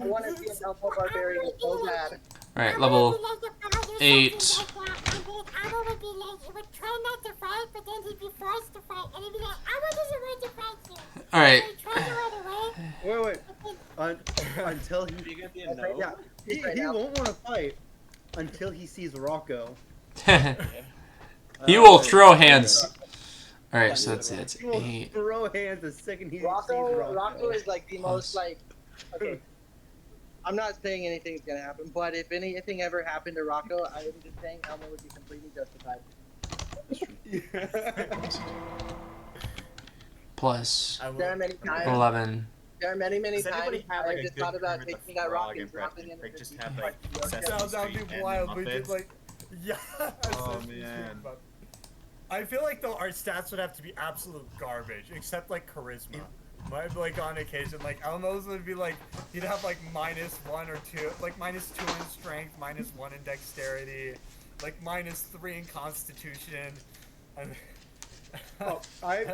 I want to see an elbow barbarian so bad. Alright, level 8. Alright. Wait. Until he... Are you gonna be a no? Yeah, he won't want to fight until he sees Rocco. He will throw hands. Alright, so that's it. He will 8. throw hands the second he sees Rocco Rocco. is like the most like. Okay. I'm not saying anything's gonna happen, but if anything ever happened to Rocco, I am just saying Elmo would be completely justified. Plus There are many times. 11. There are many Does times anybody have like I a just good thought about Kermit the taking that Frog rock and impression? dropping it. Like into just the have sea. like Sesame That would Street be and wild. We Muppets. did like, yeah. Oh, Sesame Street, man. but I feel like though our stats would have to be absolute garbage, except like charisma. Like on occasion, like Elmo's would be like he'd have like -1 or 2, like -2 in strength, -1 in dexterity, like -3 in constitution. Oh, I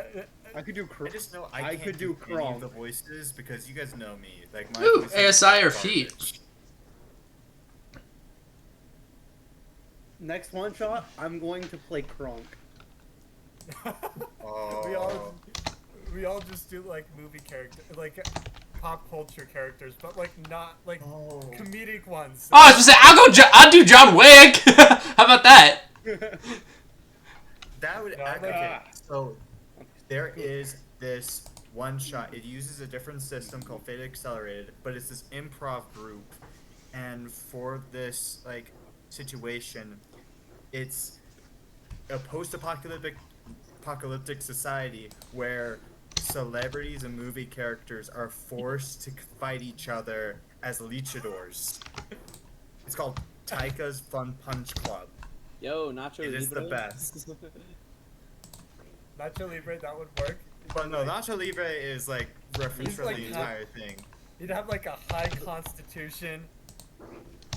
could do. I just know I could can't do any Kronk. of the voices because you guys know me. Like my Ooh, voices ASI are or feet? garbage. Next one shot, I'm going to play Kronk. Oh. we all just do like movie character, like pop culture characters, but like not like comedic ones. Oh, I was gonna say I'll do John Wick. How about that? That would No, okay. So there is this one shot. It uses a different system called Fate Accelerated, but it's this improv group, and for this like situation, it's a post-apocalyptic society where celebrities and movie characters are forced to fight each other as luchadors. It's called Taika's Fun Punch Club. Yo, Nacho It is the Libre. best. Nacho Libre, that would work. But no, Nacho Libre is like reference He's for like the entire thing. He'd have like a high constitution,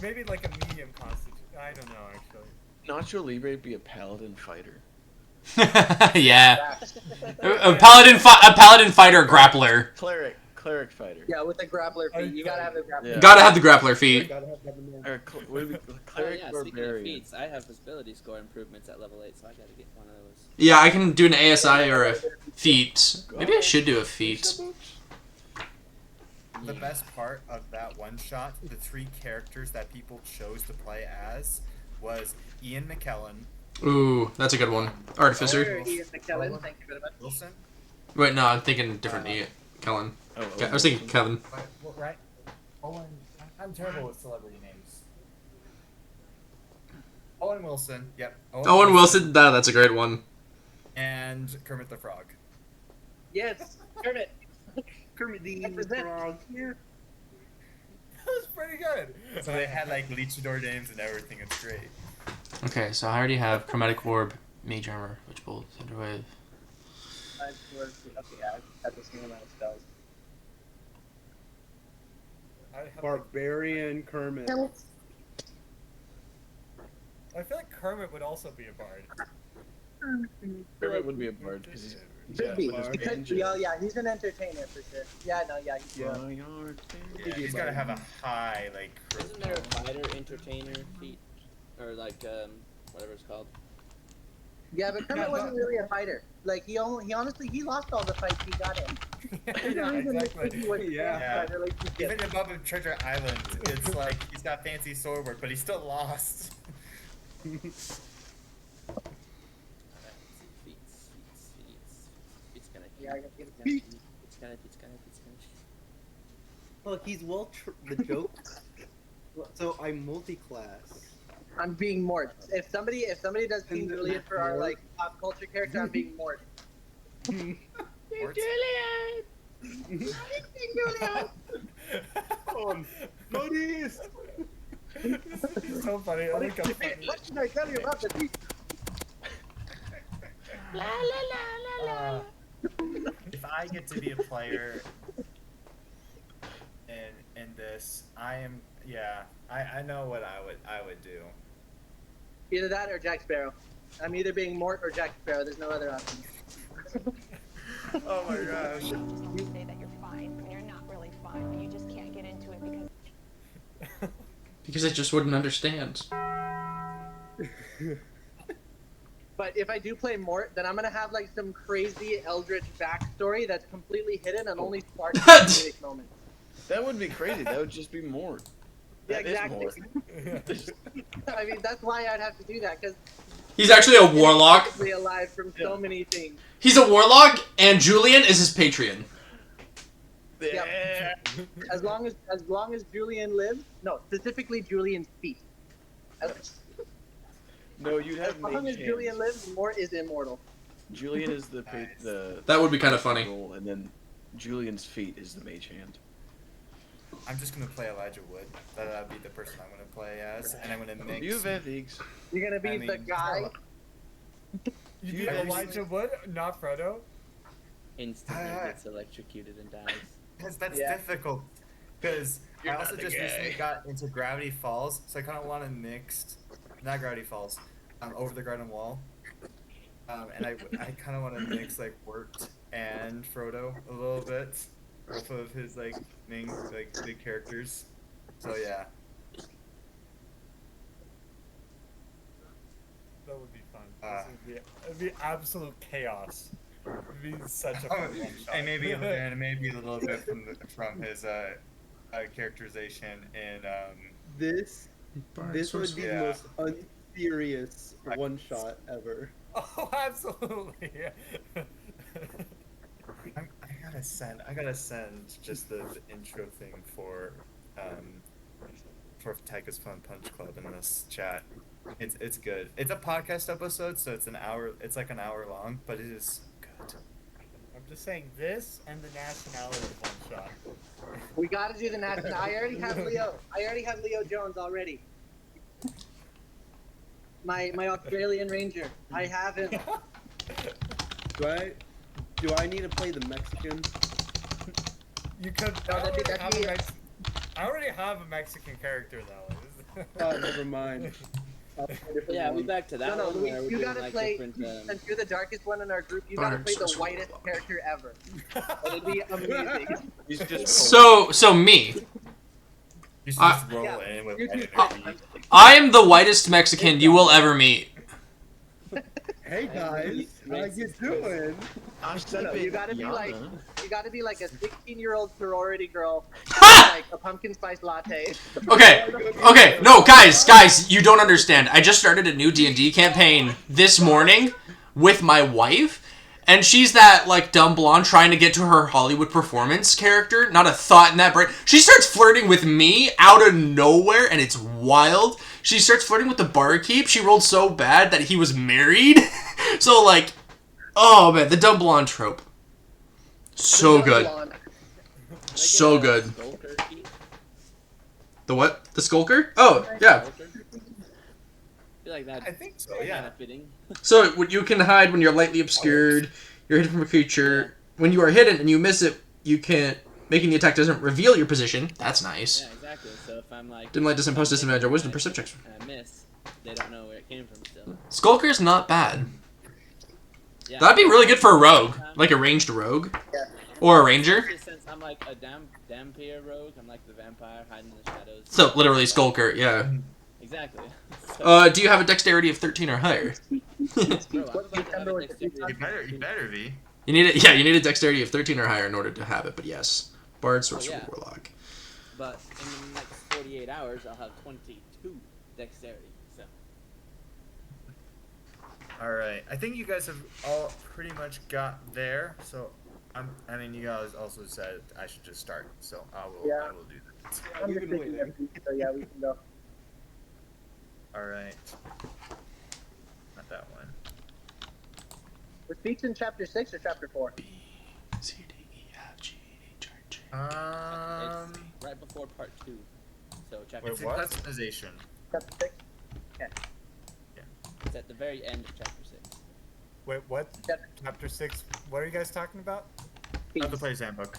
maybe like a medium constitution. I don't know actually. Nacho Libre be a paladin fighter. Yeah. A paladin fighter grappler. Cleric fighter. Yeah, with the grappler feet. You gotta have the grappler. Yeah. Gotta have the grappler feet. Gotta have that in there. Or what do we, Oh cleric yeah, speaking of barbarian. feats, I have ability score improvements at level 8, so I gotta get one of those. Yeah, I can do an ASI or a feat. Maybe I should do a feat. The best part of that one shot, the 3 characters that people chose to play as, was Ian McKellen. Ooh, that's a good one. Artificer. Ian McKellen, thank you very much. Wilson. Wait, no, I'm thinking different Ian. Kellen. I was thinking Kevin. Right. Owen. I'm terrible with celebrity names. Owen Wilson. Yep. Owen Wilson, that's a great one. And Kermit the Frog. Yes, Kermit. Kermit the Represent. Frog. Here. That was pretty good. So they had like luchador names and everything. It's great. Okay, so I already have Chromatic Orb, Mage Armor, Witchbolt, Thunderwave. Okay, I had the same amount of spells. Barbarian Kermit. I feel like Kermit would also be a bard. Kermit would be a bard because he's Could be. bard. Because, yeah, he's an entertainer for sure. Yeah, no, yeah, he's Yeah. Yeah, he's gotta have a high like. Isn't there a charisma. fighter entertainer feat? Or like, whatever it's called? Yeah, but Kermit wasn't really a fighter. Like he honestly lost all the fights he got in. There's a reason exactly. he was Yeah. fighter, like, he Even did. above Treasure Island, it's like he's got fancy sword work, but he still lost. Feats. Feats gonna Yeah, I gotta get it. Feats gonna. Look, he's the joke. So I'm multi-class. I'm being Mort. If somebody does King Julian for our like pop culture character, I'm being Mort. Mort? King Julian. Buddies! It's so funny. I think I'm funny. What should I tell you about the beast? If I get to be a player in this, I know what I would do. Either that or Jack Sparrow. I'm either being Mort or Jack Sparrow. There's no other option. Oh my gosh. You say that you're fine when you're not really fine, but you just can't get into it because Because I just wouldn't understand. But if I do play Mort, then I'm gonna have like some crazy eldritch backstory that's completely hidden and only sparks comedic moments. That wouldn't be crazy. That would just be more. Yeah, That is exactly. more. I mean, that's why I'd have to do that because He's actually a warlock. he's alive from so many things. He's a warlock, and Julian is his Patreon. Yeah. As long as Julian lives, no, specifically Julian's feet. No, you'd As have long mage as Julian hands. lives, Mort is immortal. Julian is the That would be kind of funny. role, and then Julian's feet is the mage hand. I'm just gonna play Elijah Wood. That'd be the person I'm gonna play as, and I'm gonna mix. You have ethics. You're gonna be I mean, the guy. You You do guys- Elijah Wood, not Frodo. Instantly gets electrocuted and dies. Because that's Yeah. difficult. Because I You're also not the just guy. recently got into Gravity Falls, so I kind of want to mix, not Gravity Falls, Over the Garden Wall. And I kind of want to mix like Wirt and Frodo a little bit, both of his like main like big characters. So yeah. That would be fun. It'd be absolute chaos. It'd be such a fun one shot. And maybe a little bit from his characterization in This would be the Yeah. most unserious one shot ever. Oh, absolutely. I gotta send just the intro thing for Taika's Fun Punch Club in this chat. It's good. It's a podcast episode, so it's an hour. It's like an hour long, but it is good. I'm just saying this and the nationality one shot. We gotta do the national. I already have Leo Jones already. My Australian Ranger. I have him. Do I need to play the Mexican? You could. I already have a Mexican character though. Oh, never mind. Yeah, we're back to that No, one. where we're you doing, gotta like, play. different, Since you're the darkest one in our group, you gotta play the whitest character ever. It'd be amazing. He's just So me. You should just roll Yeah. in with You do- energy. I am the whitest Mexican you will ever meet. Hey guys, how you doing? I'm No, you gotta be like a 16-year-old sorority girl, like a pumpkin spice latte. Okay, no, guys, you don't understand. I just started a new D&D campaign this morning with my wife, and she's that, like, dumb blonde trying to get to her Hollywood performance character. Not a thought in that brain. She starts flirting with me out of nowhere, and it's wild. She starts flirting with the barkeep. She rolled so bad that he was married. So, like, oh, man, the dumb blonde trope. So good. So good. The what? The skulker? Oh, yeah. I feel like that. I think so. Kind Yeah. of fitting. So you can hide when you're lightly obscured. You're hidden from a creature. When you are hidden and you miss it, you can't. Making the attack doesn't reveal your position. That's nice. Yeah, exactly. So if I'm like. Didn't like this impose disadvantage or wisdom perception checks. And I miss, they don't know where it came from still. Skulker's not bad. Yeah. That'd be really good for a rogue, like a ranged rogue, or a ranger. Especially since I'm like a Dampier rogue, I'm like the vampire hiding in the shadows. So literally skulker, yeah. Exactly. So, Do you have a dexterity of 13 or higher? bro, I'm about to have a dexterity. You better be. You need it. Yeah, you need a dexterity of 13 or higher in order to have it. But yes, bard, sorcerer, yeah. warlock. But in the next 48 hours, I'll have 22 dexterity. So. All right. I think you guys have all pretty much got there. So I mean, you guys also said I should just start. So I will do that. I'm We've just been thinking waiting. so yeah, we can go. All right. Not that one. Were speaks in chapter 6 or chapter 4? It's right before part 2. So chapter It's 6. in customization. Chapter 6? It's at the very end of chapter 6. Wait, what? Chapter 6. What are you guys talking about? Not the player's handbook.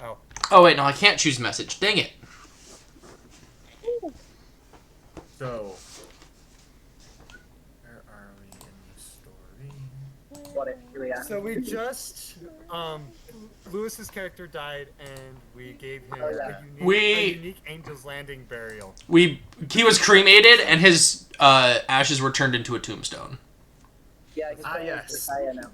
Oh. Oh wait, no, I can't choose message. Dang it. So, where are we in the story? what it really happened. So we just, Lewis's character died, and we gave him Oh, yeah. a unique Angel's Landing burial. He was cremated, and his ashes were turned into a tombstone. Yeah, his name yes. is Josiah now.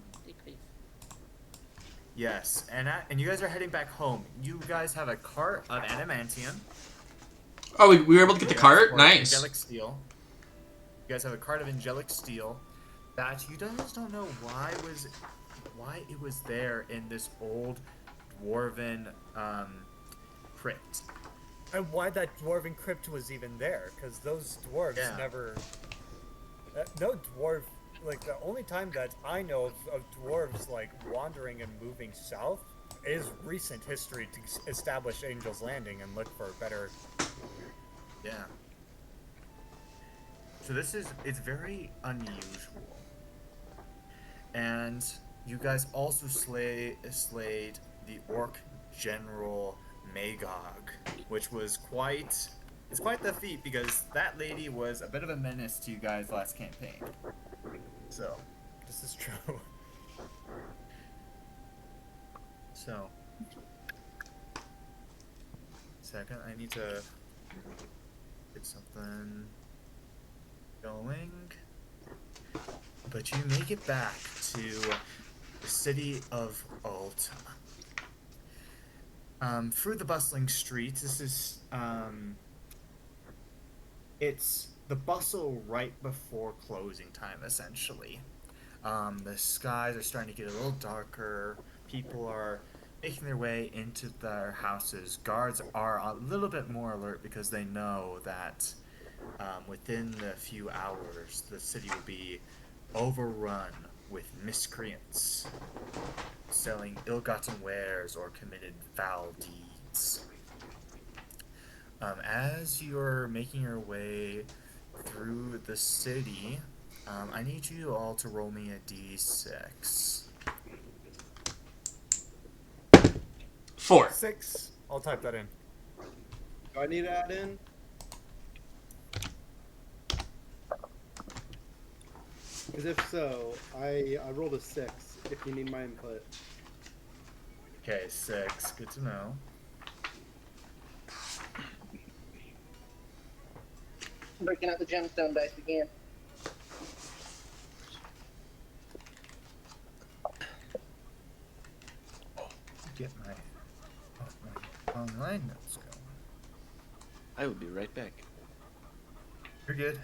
Yes, and you guys are heading back home. You guys have a cart of adamantium. Oh, we were able to get the cart? Or Nice. Angelic steel. You guys have a cart of angelic steel that you guys don't know why it was there in this old dwarven crypt. And why that dwarven crypt was even there, because those dwarves never... no dwarf... Like, the only time that I know of dwarves, like, wandering and moving south is recent history to establish Angel's Landing and look for better... Yeah. So it's very unusual. And you guys also slayed the orc general Magog, which was quite the feat, because that lady was a bit of a menace to you guys last campaign. So, This is true. so second, I need to get something going. But you make it back to the city of Alta. Through the bustling streets, this is it's the bustle right before closing time, essentially. The skies are starting to get a little darker. People are making their way into their houses. Guards are a little bit more alert because they know that within a few hours, the city will be overrun with miscreants selling ill-gotten wares or committed foul deeds. As you're making your way through the city, I need you all to roll me a d6. 4. 6. I'll type that in. Do I need to add in? Because if so, I rolled a 6. If you need my input. Okay, 6. Good to know. Breaking out the gemstone dice again. Get my online notes going. I will be right back. You're good.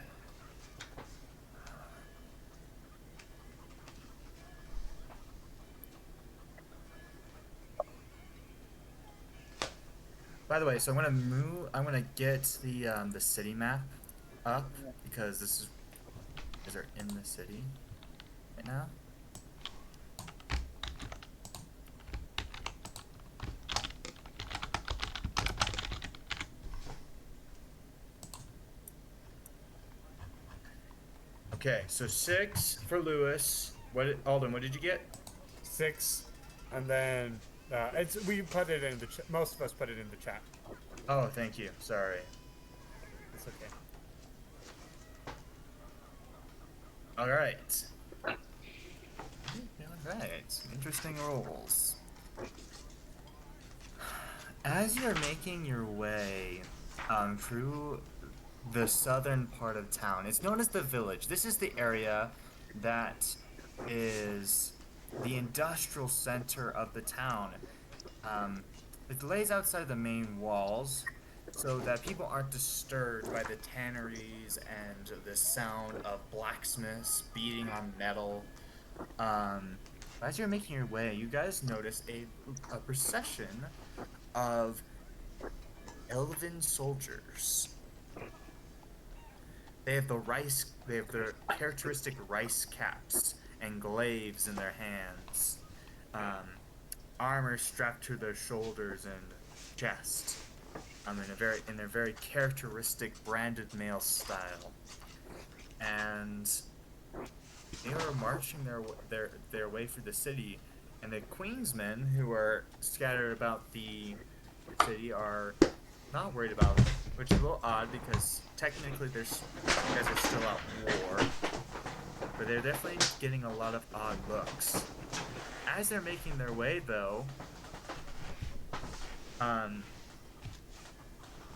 By the way, so I'm gonna get the city map up because these are in the city right now. Okay, so 6 for Lewis. Alden, what did you get? 6. And then, we put it in the chat. Most of us put it in the chat. Oh, thank you. Sorry. It's okay. All right. All right. Interesting rolls. As you're making your way through the southern part of town, it's known as the village. This is the area that is the industrial center of the town. It lays outside the main walls so that people aren't disturbed by the tanneries and the sound of blacksmiths beating on metal. As you're making your way, you guys notice a procession of elven soldiers. They have their characteristic rice caps and glaives in their hands. Armor strapped to their shoulders and chest. In their very characteristic branded mail style. And they are marching their way through the city, and the Queensmen who are scattered about the city are not worried about it, which is a little odd because technically you guys are still at war. but they're definitely getting a lot of odd looks. As they're making their way, though,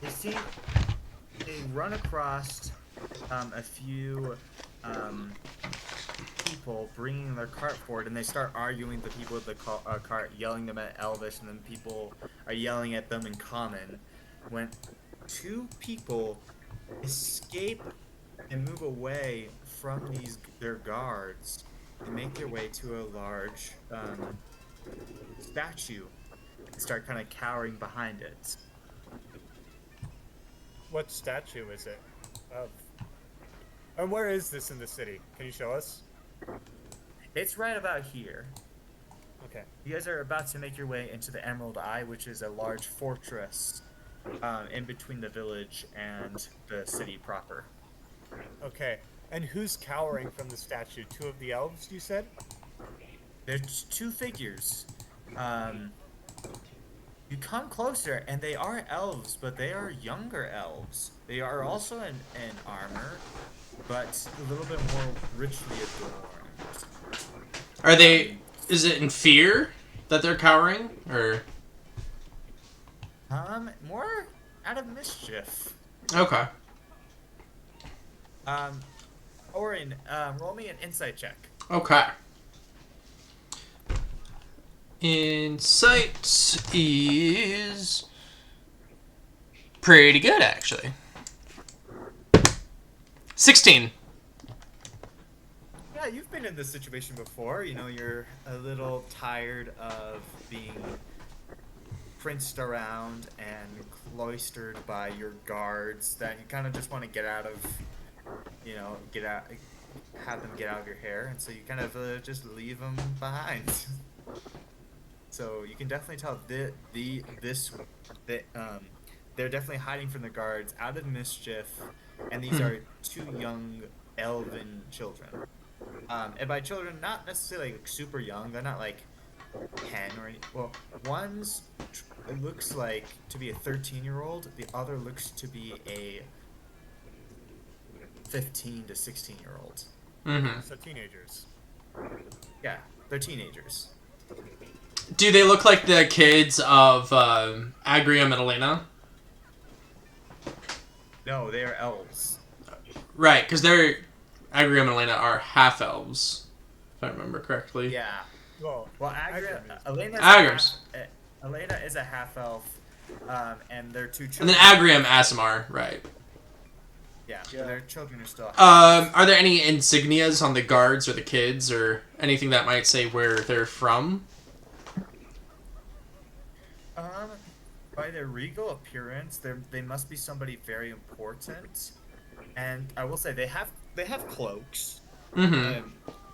they run across a few people bringing their cart forward, and they start arguing with the people with the cart, yelling them at Elvish, and then people are yelling at them in common. When two people escape and move away from their guards, they make their way to a large statue and start kind of cowering behind it. What statue is it? Of? And where is this in the city? Can you show us? It's right about here. Okay. You guys are about to make your way into the Emerald Eye, which is a large fortress in between the village and the city proper. Okay. And who's cowering from the statue? Two of the elves, you said? There's two figures. You come closer, and they are elves, but they are younger elves. They are also in armor, but a little bit more richly adorned. Are they? Is it in fear that they're cowering, or? More out of mischief. Okay. Orin, roll me an insight check. Okay. Insight is pretty good, actually. 16. Yeah, you've been in this situation before. You know, you're a little tired of being princed around and cloistered by your guards, that you kind of just want to get out of, have them get out of your hair, and so you kind of just leave them behind. So you can definitely tell they're definitely hiding from the guards out of mischief, and these are two young elven children. And by children, not necessarily like super young. They're not like 10 or any. Well, one's it looks like to be a 13-year-old. The other looks to be a 15 to 16-year-old. Mm-hmm. So teenagers. Yeah, they're teenagers. Do they look like the kids of Agrium and Elena? No, they are elves. Right, because they're Agrium and Elena are half elves, if I remember correctly. Yeah. Well, Elena is a half elf, and their two And children. then Agrium, Asimar, right. Yeah, but their children are still. Are there any insignias on the guards or the kids or anything that might say where they're from? By their regal appearance, they must be somebody very important, and I will say they have cloaks, Mm-hmm.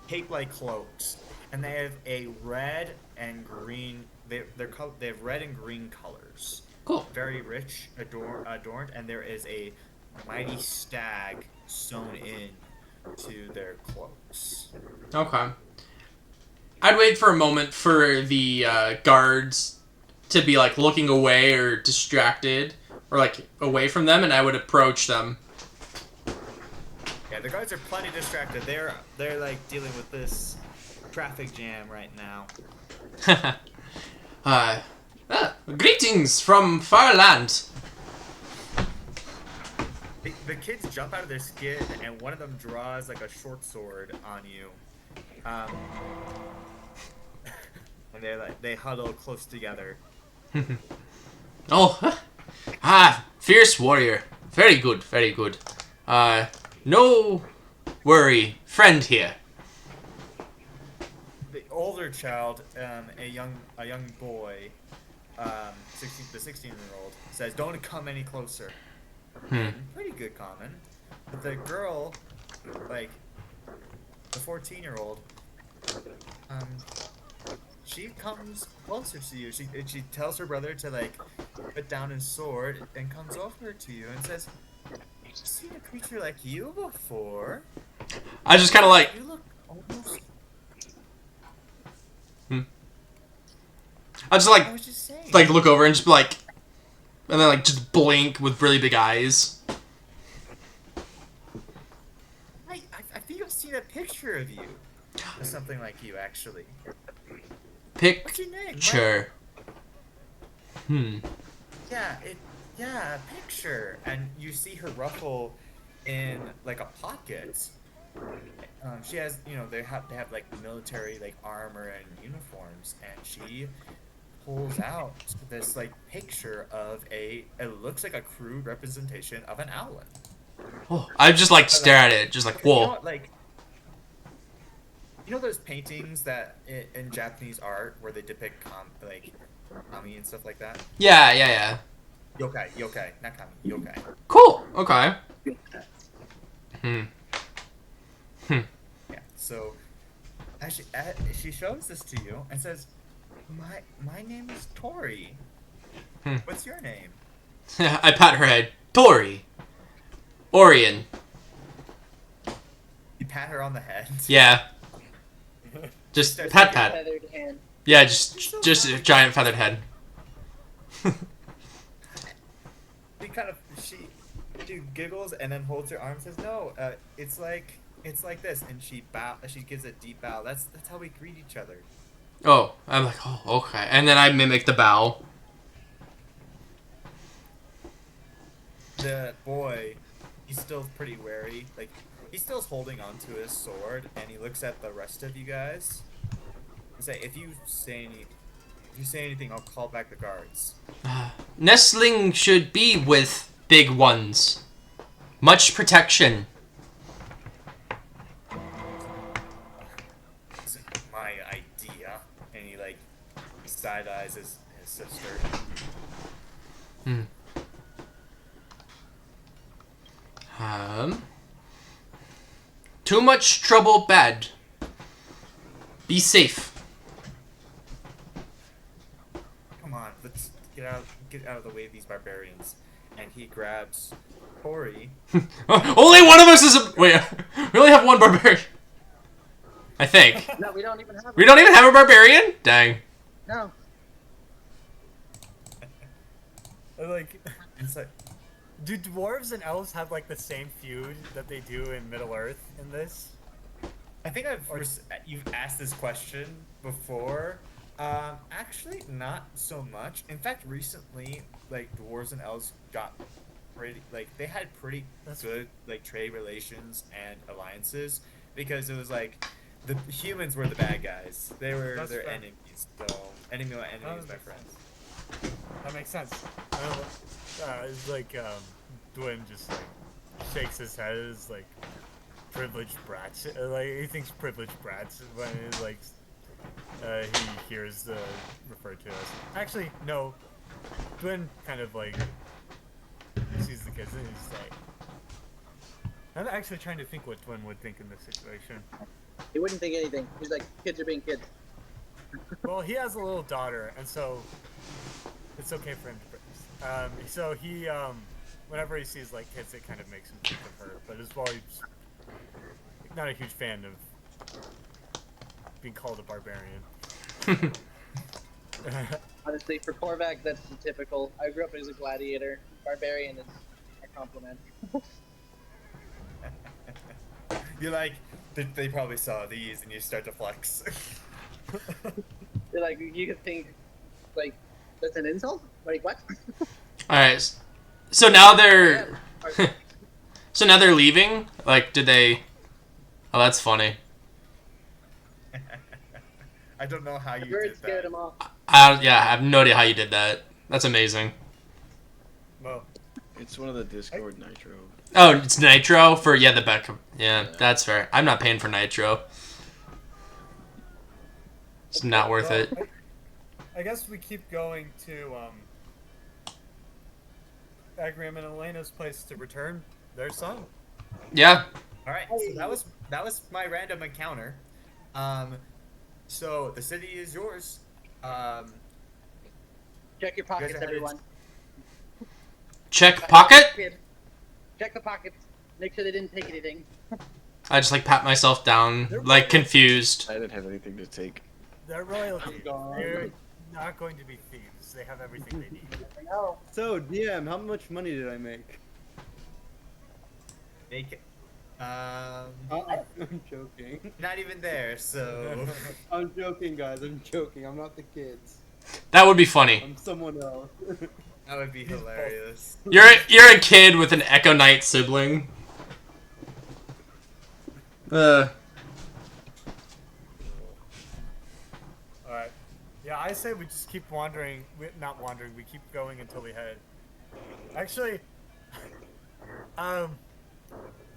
cape-like cloaks, and they have a red and green. They have red and green colors. Cool. Very rich, adorned, and there is a mighty stag sewn in to their cloaks. Okay. I'd wait for a moment for the guards to be like looking away or distracted or like away from them, and I would approach them. Yeah, the guards are plenty distracted. They're like dealing with this traffic jam right now. Greetings from far land. The kids jump out of their skin, and one of them draws like a short sword on you. And they huddle close together. Oh, fierce warrior. Very good, very good. No worry, friend here. The older child, a young boy, the 16-year-old, says, "Don't come any closer." Pretty good common. But the girl, like the 14-year-old, she comes closer to you. She tells her brother to like put down his sword and comes over to you and says, "I've seen a creature like you before. I just kind of like. You look almost." I just I was just saying. like look over and just be like, and then like just blink with really big eyes. I think I've seen need a picture of you. Or something like you, actually. What's your name? Picture. Yeah, a picture. And you see her ruffle in like a pocket. She has, they have like military like armor and uniforms, and she pulls out this like picture of it looks like a crude representation of an owlet. Oh, I just like stare at it, just like, whoa. Those paintings that in Japanese art where they depict like kami and stuff like that? Yeah. Yokai, not kami, yokai. Cool. Okay. Yeah. So, actually, she shows this to you and says, "My name is Tori. What's your name?" I pat her head. Tori. Orion. You pat her on the head. Yeah. Just pat. Feathered hand. Yeah, just a giant feathered head. She giggles and then holds her arm and says, "No, it's like this," and she gives a deep bow. That's how we greet each other. Oh, I'm like, oh, okay. And then I mimic the bow. The boy, he's still pretty wary. Like, he's still holding onto his sword, and he looks at the rest of you guys and say, if you say anything, I'll call back the guards. Nestling should be with big ones. Much protection. This is my idea. And he, like, side-eyes his sister. Too much trouble bad. Be safe. Come on, let's get out of the way of these barbarians. And he grabs Tori. Only one of us is a... Wait, we only have one barbarian. I think. No, we don't even have. We don't even have a barbarian? Dang. No. Like, It's like, do dwarves and elves have like the same feud that they do in Middle Earth in this? I think you've asked this question before. Actually, not so much. In fact, recently, like, dwarves and elves got pretty, like, they had pretty good, like, trade relations and alliances, because it was like the humans were the bad guys. They were their enemies. So enemies by friends. That makes sense. It's like Dwayne just like shakes his head as like privileged brats. Like he thinks privileged brats when he like he hears referred to as. Actually, no. Dwayne kind of like sees the kids and he's like. I'm actually trying to think what Dwayne would think in this situation. He wouldn't think anything. He's like, kids are being kids. Well, he has a little daughter, and so it's okay for him to praise. So he, whenever he sees like kids, it kind of makes him think of her. But as well, he's not a huge fan of being called a barbarian. Honestly, for Korvac, that's the typical. I grew up as a gladiator. Barbarian is a compliment. You're like, they probably saw these, and you start to flex. They're like, you could think, like, that's an insult? Like, what? Alright. So now they're... So now they're leaving? Like, did they... Oh, that's funny. I don't know how you Birds did scared that. him off. Yeah, I have no idea how you did that. That's amazing. Well, It's one of the Discord Nitro. Oh, it's Nitro for, yeah, the back. Yeah, that's fair. I'm not paying for Nitro. It's not worth it. I guess we keep going to Agrium and Elena's place to return their son. Yeah. All right, so that was my random encounter. So the city is yours. Check your pockets, headed- everyone. Check pocket? Check the pockets. Make sure they didn't take anything. I just, like, pat myself down, like, confused. I didn't have anything to take. They're royalty. They're not going to be thieves. They have everything they need. I know. So, DM, how much money did I make? I'm joking. Not even there, so. I'm joking, guys. I'm joking. I'm not the kids. That would be funny. I'm someone else. That would be hilarious. You're a kid with an Echo Knight sibling. Alright. Yeah, I say we just keep wandering. Not wandering, we keep going until we head. Actually, I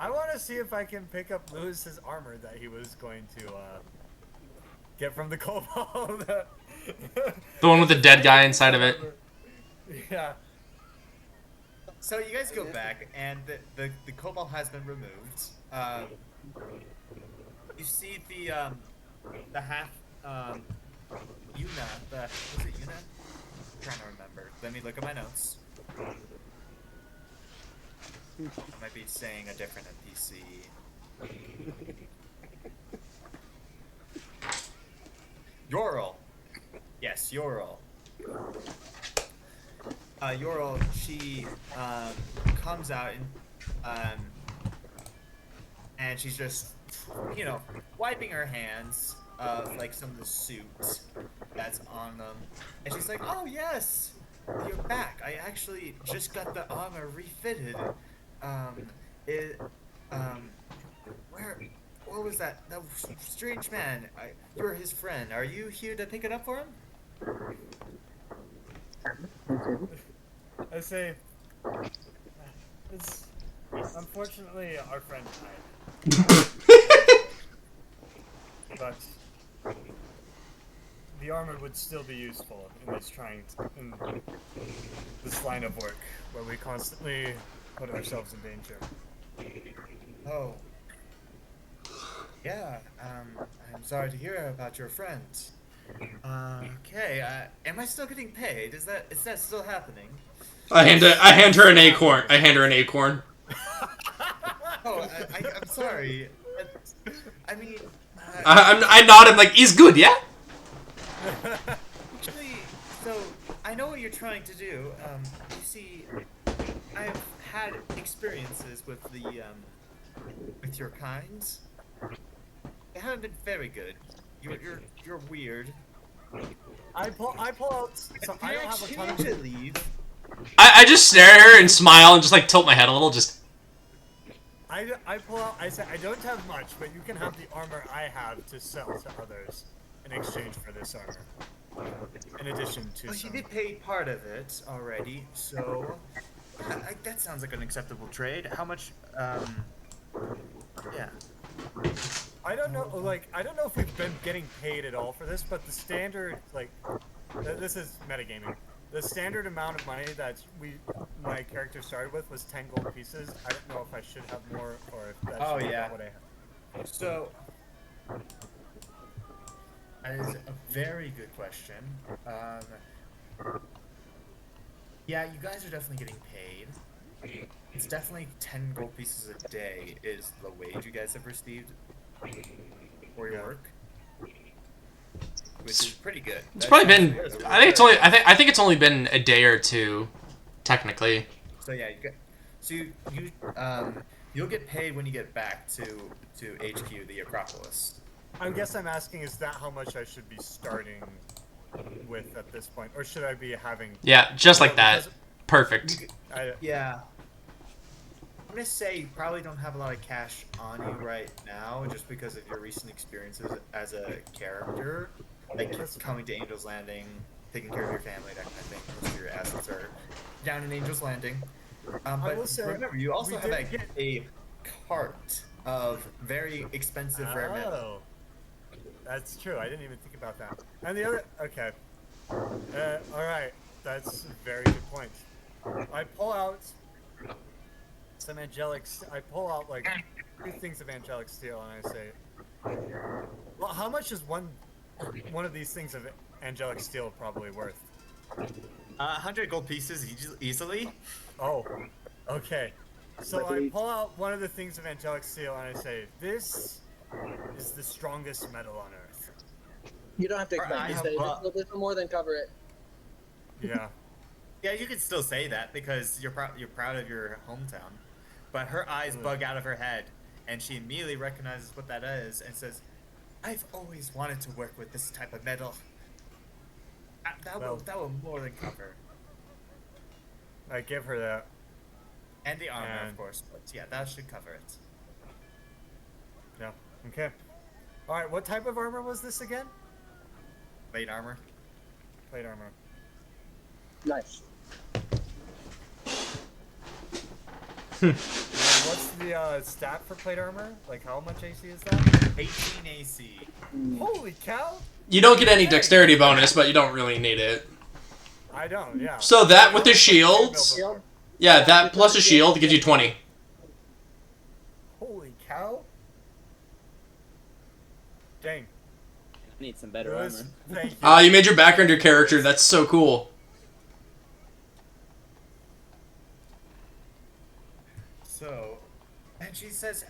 want to see if I can pick up Lewis's armor that he was going to get from the kobold. The one with the dead guy inside of it. Yeah. So you guys go back, and the cobalt has been removed. You see the half Yuna. Was it Yuna? I'm trying to remember. Let me look at my notes. I might be saying a different NPC. Yoral. Yes, Yoral. Yoral, she comes out and she's just, wiping her hands of like some of the suits that's on them, and she's like, "Oh yes, you're back. I actually just got the armor refitted. What was that? That strange man. You're his friend. Are you here to pick it up for him?" I say, it's unfortunately our friend died. But the armor would still be useful in this line of work where we constantly put ourselves in danger. Oh. Yeah. I'm sorry to hear about your friend. Okay. Am I still getting paid? Is that still happening? I hand her an acorn. I hand her an acorn. Oh, I'm sorry. I mean. I nod. I'm like, he's good, yeah. Actually, so I know what you're trying to do. You see, I've had experiences with with your kind. They haven't been very good. You're weird. I pull out. So I don't have a ton of. Leave. I just stare at her and smile and just like tilt my head a little. Just. I pull out. I say I don't have much, but you can have the armor I have to sell to others in exchange for this armor. In addition to. Well, he did pay part of it already, so that sounds like an acceptable trade. How much? Yeah. I don't know. Like, I don't know if we've been getting paid at all for this, but the standard, like, this is metagaming. The standard amount of money that my character started with was 10 gold pieces. I don't know if I should have more or if that's what I have. So, that is a very good question. Yeah, you guys are definitely getting paid. It's definitely 10 gold pieces a day is the wage you guys have received for your work, which is pretty good. It's probably been. I think it's only been a day or two, technically. So yeah, you'll get paid when you get back to HQ, the Acropolis. I guess I'm asking, is that how much I should be starting with at this point, or should I be having? Yeah, just like that. Perfect. Yeah. I'm gonna say you probably don't have a lot of cash on you right now, just because of your recent experiences as a character, like coming to Angel's Landing, taking care of your family, that kind of thing. Most of your assets are down in Angel's Landing. But remember, you also have a cart of very expensive rare metal. That's true. I didn't even think about that. And the other, okay. All right. That's a very good point. I pull out some angelic. I pull out like 2 things of angelic steel, and I say, "Well, how much is one of these things of angelic steel probably worth?" 100 gold pieces easily. Oh, okay. So I pull out one of the things of angelic steel, and I say, "This is the strongest metal on Earth." You don't have to exactly say this will more than cover it. Yeah. Yeah, you could still say that because you're proud of your hometown. But her eyes bug out of her head, and she immediately recognizes what that is and says, "I've always wanted to work with this type of metal. That will more than cover." I give her that. And the armor, And- of course, but yeah, that should cover it. Yeah. Okay. All right. What type of armor was this again? Plate armor. Plate armor. Nice. And what's the stat for plate armor? Like, how much AC is that? 18 AC. Holy cow! You don't get any dexterity bonus, but you don't really need it. I don't. Yeah. So that with the shields, Shield? yeah, that plus a shield gives you 20. Holy cow! Dang. I need some better Lewis, armor. thank you. Ah, you made your background your character. That's so cool. So, and she says,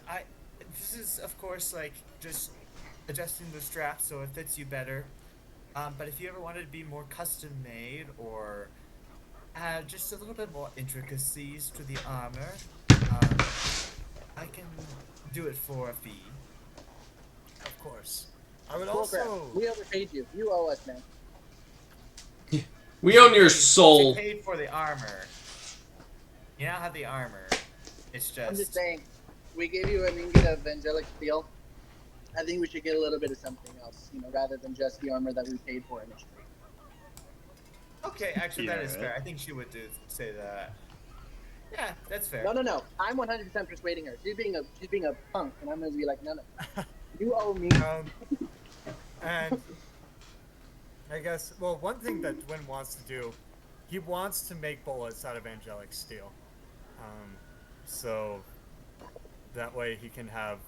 this is, of course, like, just adjusting the strap so it fits you better. But if you ever wanted to be more custom made or add just a little bit more intricacies to the armor, I can do it for a fee. Of course. I would Cool crap. also. We overpaid you. You owe us, man. We own your She soul. paid for the armor. You now have the armor. It's just. I'm just saying, we gave you an ingot of angelic steel. I think we should get a little bit of something else, rather than just the armor that we paid for initially. Okay, actually, that is Yeah. fair. I think she would say that. Yeah, that's fair. No. I'm 100% persuading her. She's being a punk, and I'm gonna be like, no. You owe me. And I guess, well, one thing that Dwin wants to do, he wants to make bullets out of angelic steel. So that way he can have.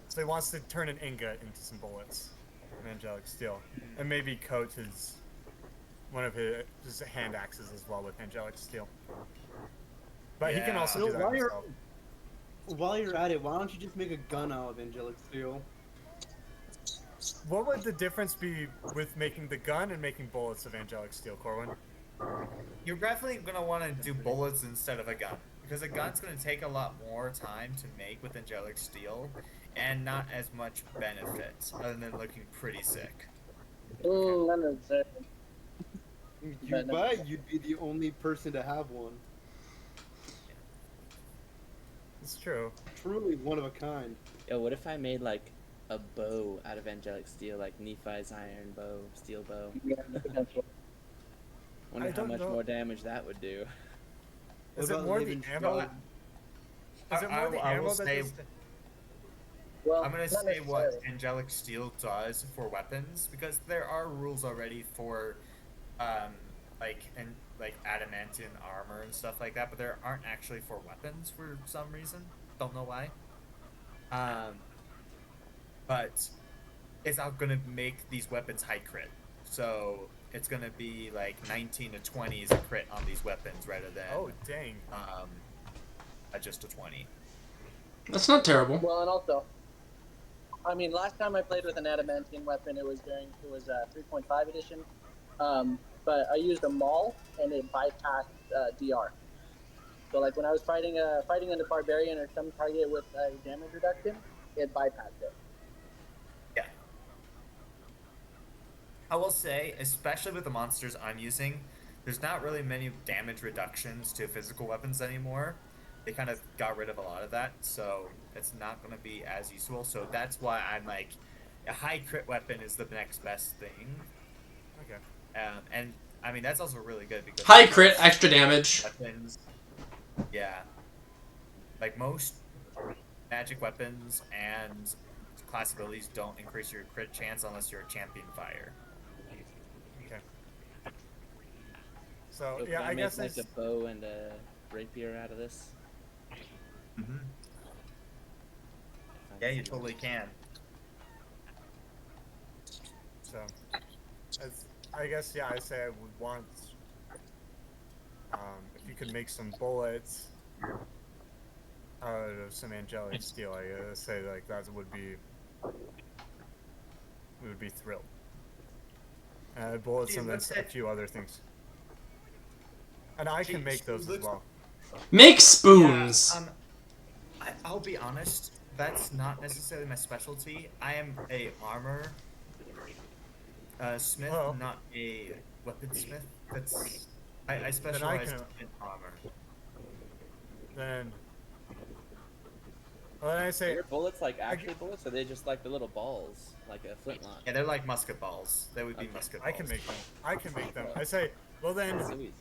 So he wants to turn an ingot into some bullets of angelic steel, and maybe coat one of his hand axes as well with angelic steel. But he can Yeah. also So do that while you're himself. while you're at it, why don't you just make a gun out of angelic steel? What would the difference be with making the gun and making bullets of angelic steel, Corwin? You're definitely gonna want to do bullets instead of a gun, because a gun's gonna take a lot more time to make with angelic steel, and not as much benefit, other than looking pretty sick. None of that. You'd be the only person to have one. It's true. Truly one of a kind. Yo, what if I made like a bow out of angelic steel, like Nephi's iron bow, steel bow? Yeah, potential. Wonder I how don't much know. more damage that would do. Is What it about more the Raven's ammo? dog? Is it more the I will ammo that say- does Well, I'm gonna not say what necessarily. angelic steel does for weapons, because there are rules already for, like adamantine armor and stuff like that, but there aren't actually for weapons for some reason. Don't know why. But it's not gonna make these weapons high crit, so it's gonna be like 19 to 20 is a crit on these weapons rather than Oh, dang. just a 20. That's not terrible. Well, and also, I mean, last time I played with an adamantine weapon, it was 3.5 edition, but I used a maul and it bypassed DR. So like when I was fighting a barbarian or some target with damage reduction, it bypassed it. Yeah. I will say, especially with the monsters I'm using, there's not really many damage reductions to physical weapons anymore. They kind of got rid of a lot of that, so it's not going to be as useful. So that's why I'm like, a high crit weapon is the next best thing. Okay. And I mean, that's also really good because High crit, extra damage. weapons. Yeah. Like most magic weapons and class abilities don't increase your crit chance unless you're a champion fire. Okay. So, So can yeah, I make guess like it's... a bow and a rapier out of this. Mm-hmm. Yeah, you totally can. So, I guess, yeah, I say I would want, if you could make some bullets out of some angelic steel, I say, like, that would be, we would be thrilled. Bullets Gee, and then what's a that- few other things. And I can make those as well. Make spoons. Yeah, I'll be honest. that's not necessarily my specialty. I am a armor smith, Well. not a weaponsmith. I Then I specialize can. in armor. Then. Well, then I Are say. your bullets like actually bullets, or are they just like the little balls, like a flintlock? Yeah, they're like musket balls. They would be Okay. musket I balls. can make them. I can make them. I say. Well then, So easy.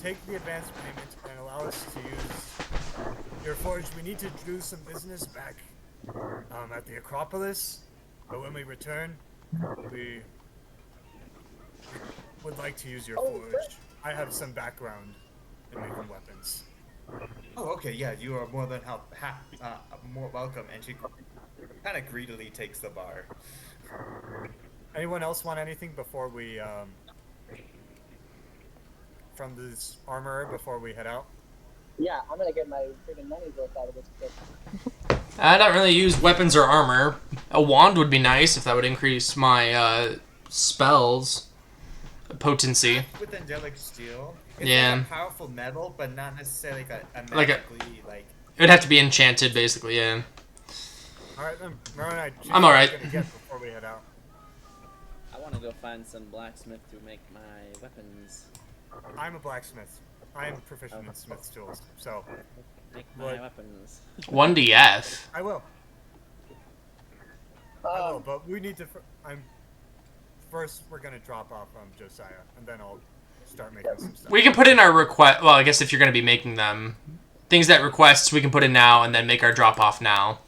take the advance payment and allow us to use your forge. We need to do some business back at the Acropolis, but when we return, we would like to use your forge. I have some background in making weapons. Oh, okay, yeah, you are more than more welcome. And she kind of greedily takes the bar. Anyone else want anything before we from this armorer before we head out? Yeah, I'm gonna get my freaking money's worth out of this shit. I don't really use weapons or armor. A wand would be nice if that would increase my spells potency. With angelic steel, it's Yeah. like a powerful metal, but not necessarily a Like a- magically It would have to be enchanted, basically. Yeah. All right then, Mara and I. choose I'm what alright. we're gonna get before we head out. I want to go find some blacksmith to make my weapons. I'm a blacksmith. I am proficient in smith's tools, so Make my What? weapons. 1DF. I will. I will, but we need to. First, we're gonna drop off Josiah, and then I'll start making some stuff. We can put in our request. Well, I guess if you're going to be making them, things that requests we can put in now and then make our drop off now.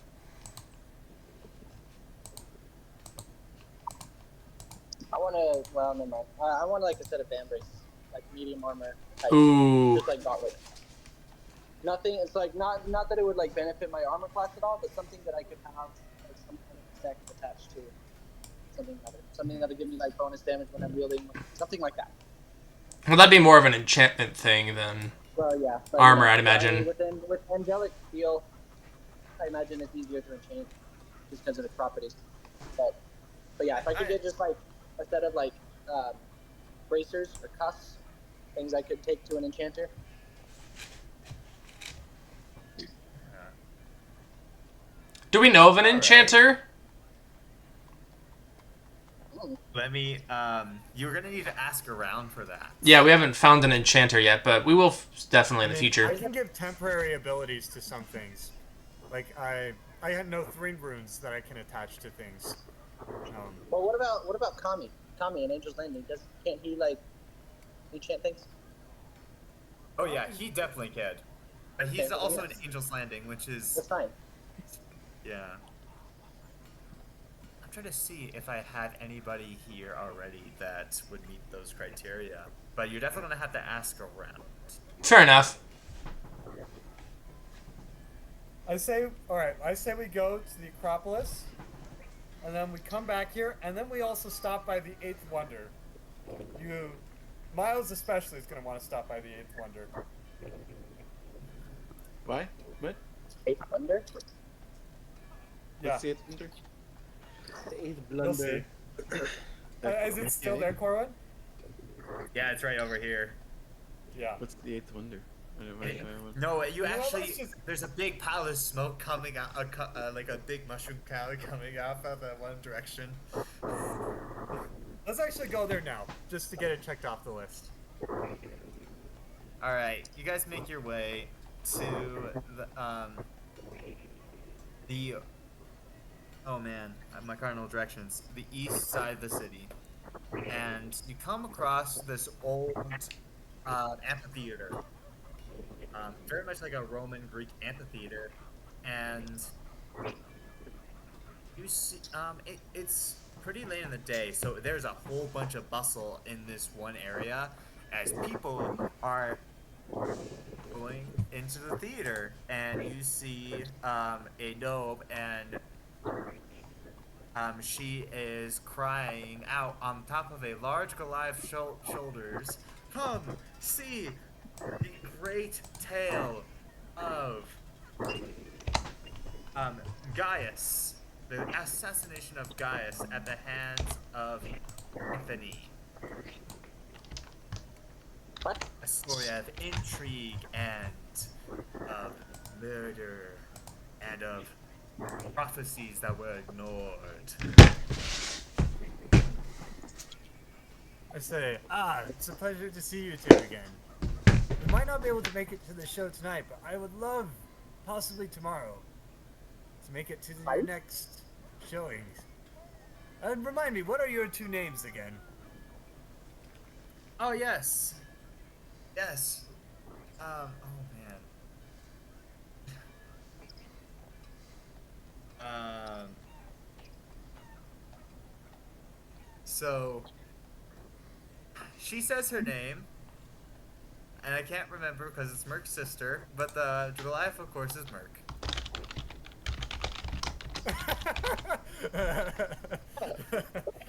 I wanna. Well, never mind. I want like a set of vambraces, like medium armor type, Ooh. just like gauntlet. Nothing. It's like not that it would like benefit my armor class at all, but something that I could have like some kind of effect attached to something that'll give me like bonus damage when I'm wielding, something like that. Well, that'd be more of an enchantment thing than Well, yeah. But, armor, yeah, I'd imagine. With angelic steel, I imagine it's easier to enchant just because of its properties. But yeah, if I could get just like a set of like bracers or cuffs, things I could take to an enchanter. Do we know of an enchanter? Let me. You're gonna need to ask around for that. Yeah, we haven't found an enchanter yet, but we will definitely in the future. I can give temporary abilities to some things. Like I had no 3 runes that I can attach to things. Well, what about Kami? Kami in Angel's Landing, can't he like enchant things? Oh yeah, he definitely can. But he's Okay, also yes. in Angel's Landing, which is That's fine. yeah. I'm trying to see if I have anybody here already that would meet those criteria. But you're definitely gonna have to ask around. Fair enough. I say we go to the Acropolis, and then we come back here, and then we also stop by the 8th Wonder. Miles especially is going to want to stop by the 8th Wonder. Why? What? 8th Wonder? Yeah. What's the 8th wonder? The 8th You'll see. blunder. Is it still there, Corwin? Yeah, it's right over here. Yeah. What's the 8th wonder? No, you know, actually. let's just- There's a big pile of smoke coming out, like a big mushroom cloud coming out of that one direction. Let's actually go there now, just to get it checked off the list. All right, you guys make your way to the oh man, my cardinal directions, the east side of the city, and you come across this old amphitheater, very much like a Roman Greek amphitheater, and you see it's pretty late in the day, so there's a whole bunch of bustle in this one area as people are going into the theater, and you see a gnome, and she is crying out on top of a large Goliath shoulders, "Come see the great tale of Gaius, the assassination of Gaius at the hands of Anthony." What? A story of intrigue and of murder and of prophecies that were ignored. I say, it's a pleasure to see you two again. We might not be able to make it to the show tonight, but I would love, possibly tomorrow, to make it to your Right? next showings. And remind me, what are your two names again? Oh yes, yes. Oh man. So she says her name, and I can't remember because it's Merc's sister. But the Goliath, of course, is Merc.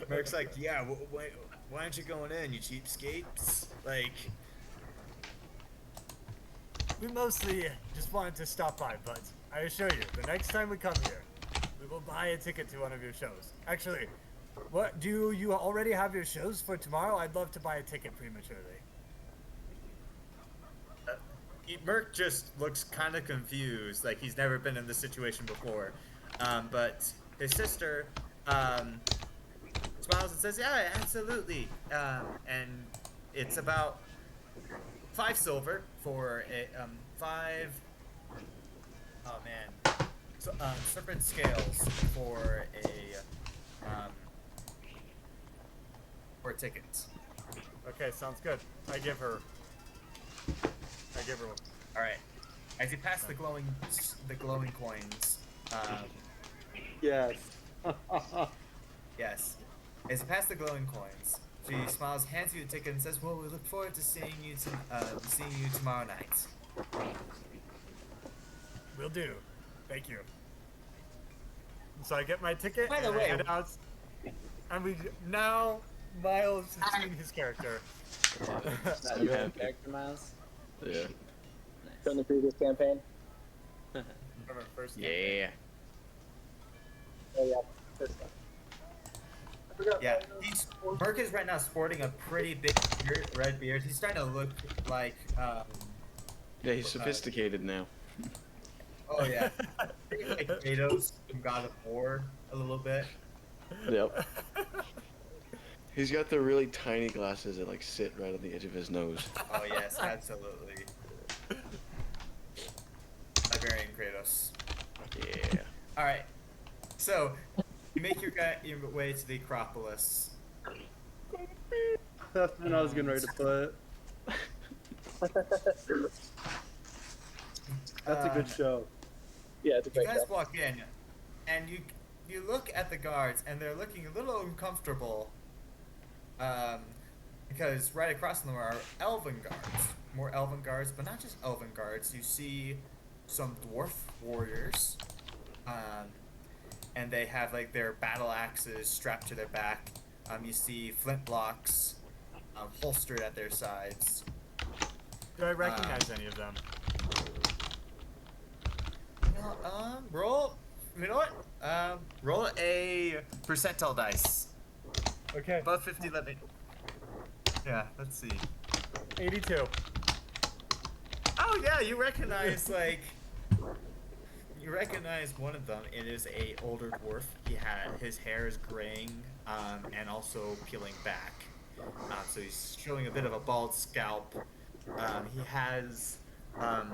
Merc's like, yeah. Why aren't you going in, you cheapskates? Like, We mostly just wanted to stop by, but I assure you, the next time we come here, we will buy a ticket to one of your shows. Actually, what do you already have your shows for tomorrow? I'd love to buy a ticket prematurely. Merc just looks kind of confused, like he's never been in this situation before. But his sister smiles and says, "Yeah, absolutely." And it's about 5 silver for a 5. Oh man, so, serpent scales for a ticket. Okay, sounds good. I give her one. All right. As you pass the glowing coins, Yes. yes. As you pass the glowing coins, she smiles, hands you a ticket, and says, "Well, we look forward to seeing you tomorrow night." Will do. Thank you. So I get my ticket. By the and I way- head out, and we now Miles has seen his character. Is that your character, Miles? Yeah. From the previous campaign. From our first Yeah. Oh yeah, first one. I forgot. Yeah. Merc is right now sporting a pretty big red beard. He's starting to look like, Yeah, he's sophisticated now. oh yeah, like Kratos from God of War a little bit. Yep. He's got the really tiny glasses that like sit right on the edge of his nose. Oh yes, absolutely. Iberian Kratos. Yeah. All right. So, you make your way to the Acropolis. That's what I was getting ready to put. That's a good show. Yeah, it's a You great guys show. walk in, and you look at the guards, and they're looking a little uncomfortable. Because right across from them are elven guards. More elven guards, but not just elven guards. You see some dwarf warriors. And they have like their battle axes strapped to their back. You see flint blocks holstered at their sides. Do I recognize any of them? Roll. You know what? Roll a percentile dice. Okay. Above 50, let me. Yeah, let's see. 82. Oh yeah, you recognize you recognize one of them. It is a older dwarf. His hair is graying, and also peeling back. So he's showing a bit of a bald scalp. He has a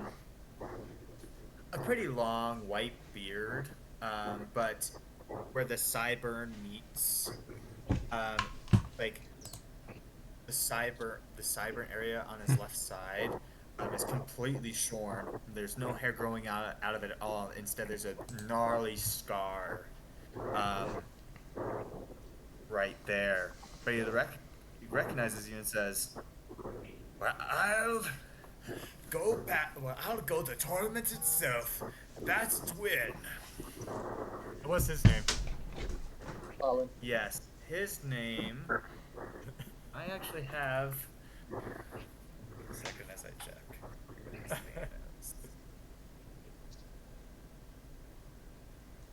pretty long white beard, but where the sideburn meets, like the sideburn area on his left side is completely shorn. There's no hair growing out of it at all. Instead, there's a gnarly scar right there. But he recognizes you and says, "Well, I'll go back. Well, I'll go to the tournament itself. That's Twin." What's his name? Colin. Yes, his name. I actually have. A second as I check. His name is.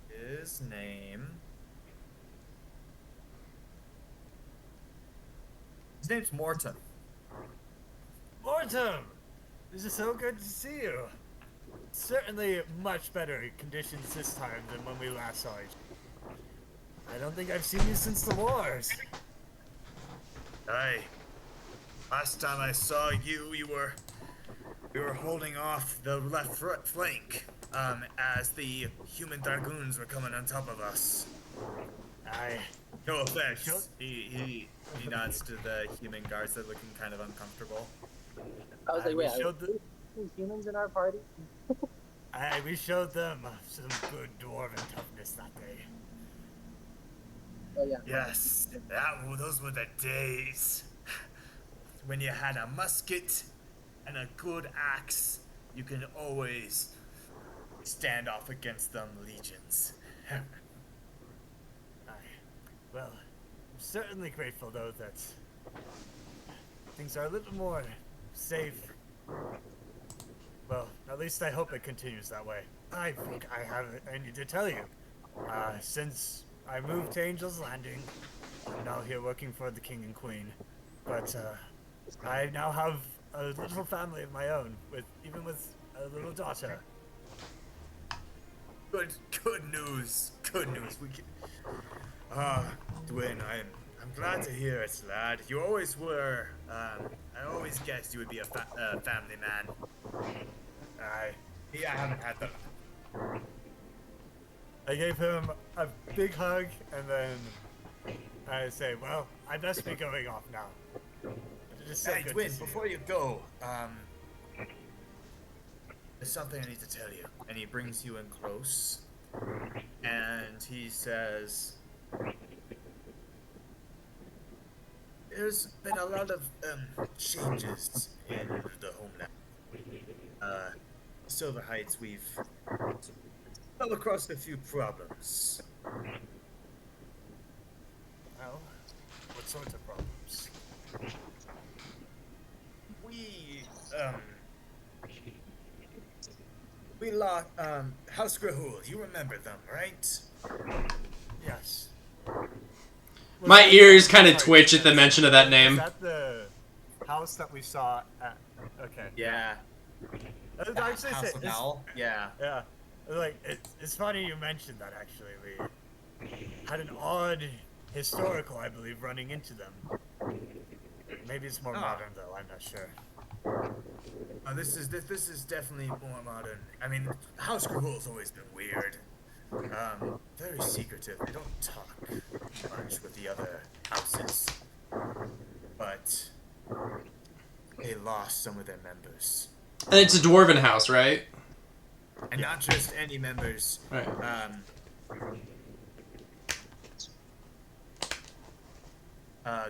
His name. His name's Morton. Mortem! This is so good to see you. certainly much better conditions this time than when we last saw each other. I don't think I've seen you since the wars. Aye. Last time I saw you, we were holding off the left flank, as the human dragoons were coming on top of us. Aye. No offense. He nods to the human guards that are looking kind of uncomfortable. I was like, we wait, showed the- there's humans in our party? Aye, we showed them some good dwarven toughness that day. Oh yeah. Yes, those were the days. When you had a musket and a good axe, you can always stand off against them legions. Aye. Well, I'm certainly grateful though that things are a little more safe. Well, at least I hope it continues that way. I think I need to tell you. Since I moved to Angel's Landing, I'm now here working for the King and Queen. But I now have a little family of my own, even with a little daughter. Good news. Good news. Dwayne, I'm glad to hear it, lad. You always were. I always guessed you would be a family man. I haven't had the. I gave him a big hug, and then I say, well, I best be going off now. It is so Hey, good to Dwayne, see before you. you go, there's something I need to tell you. And he brings you in close, and he says, there's been a lot of changes in the homeland. Silver Heights, we've come across a few problems. Well, what sorts of problems? We lost, House Grahul, you remember them, right? Yes. My ears kind of twitch at the mention of that name. Is that the house that we saw at... Okay. Yeah. I was actually House say, of it's- Owl? Yeah. Yeah. Like, it's funny you mentioned that, actually. We had an odd historical, I believe, running into them. Maybe it's more modern, though. I'm not sure. This is definitely more modern. I mean, House Grahul's always been weird. Very secretive. They don't talk much with the other houses. But they lost some of their members. And it's a dwarven house, right? And not just any members. Right.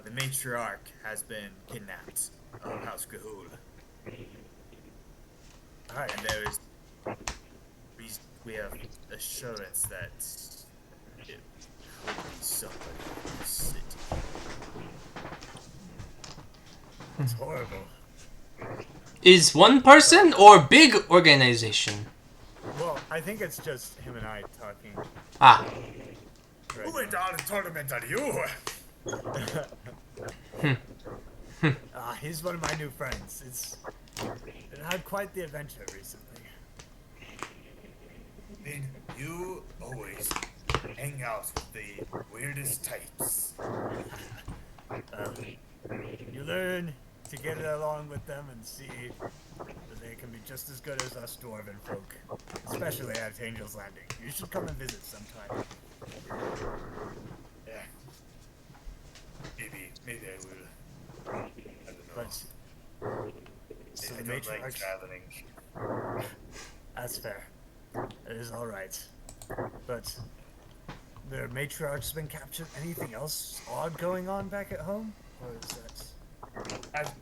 The matriarch has been kidnapped of House Grahul. Alright. And there is... We have assurance that it could be somebody in the city. It's horrible. Is one person or big organization? Well, I think it's just him and I talking. Ah. Right Who went now. on a tournament are you? He's one of my new friends. It had quite the adventure recently. Then you always hang out with the weirdest types. You learn to get along with them and see that they can be just as good as us dwarven folk, especially at Angel's Landing. You should come and visit sometime. Yeah. Maybe I will. I don't know. But so I the don't like matriarch, traveling. that's fair. It is all right. But the matriarch's been captured. Anything else odd going on back at home, or is that?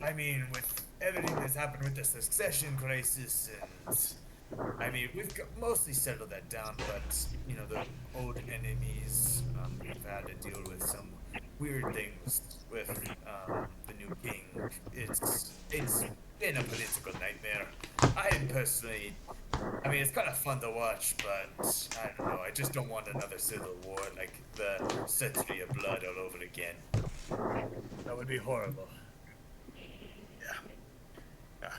I mean, with everything that's happened with the succession crisis, and I mean, we've mostly settled that down, but you know, the old enemies, we've had to deal with some weird things with the new king. It's been a political nightmare. I mean, it's kind of fun to watch, but I don't know. I just don't want another civil war like the Century of Blood all over again. That would be horrible. Yeah.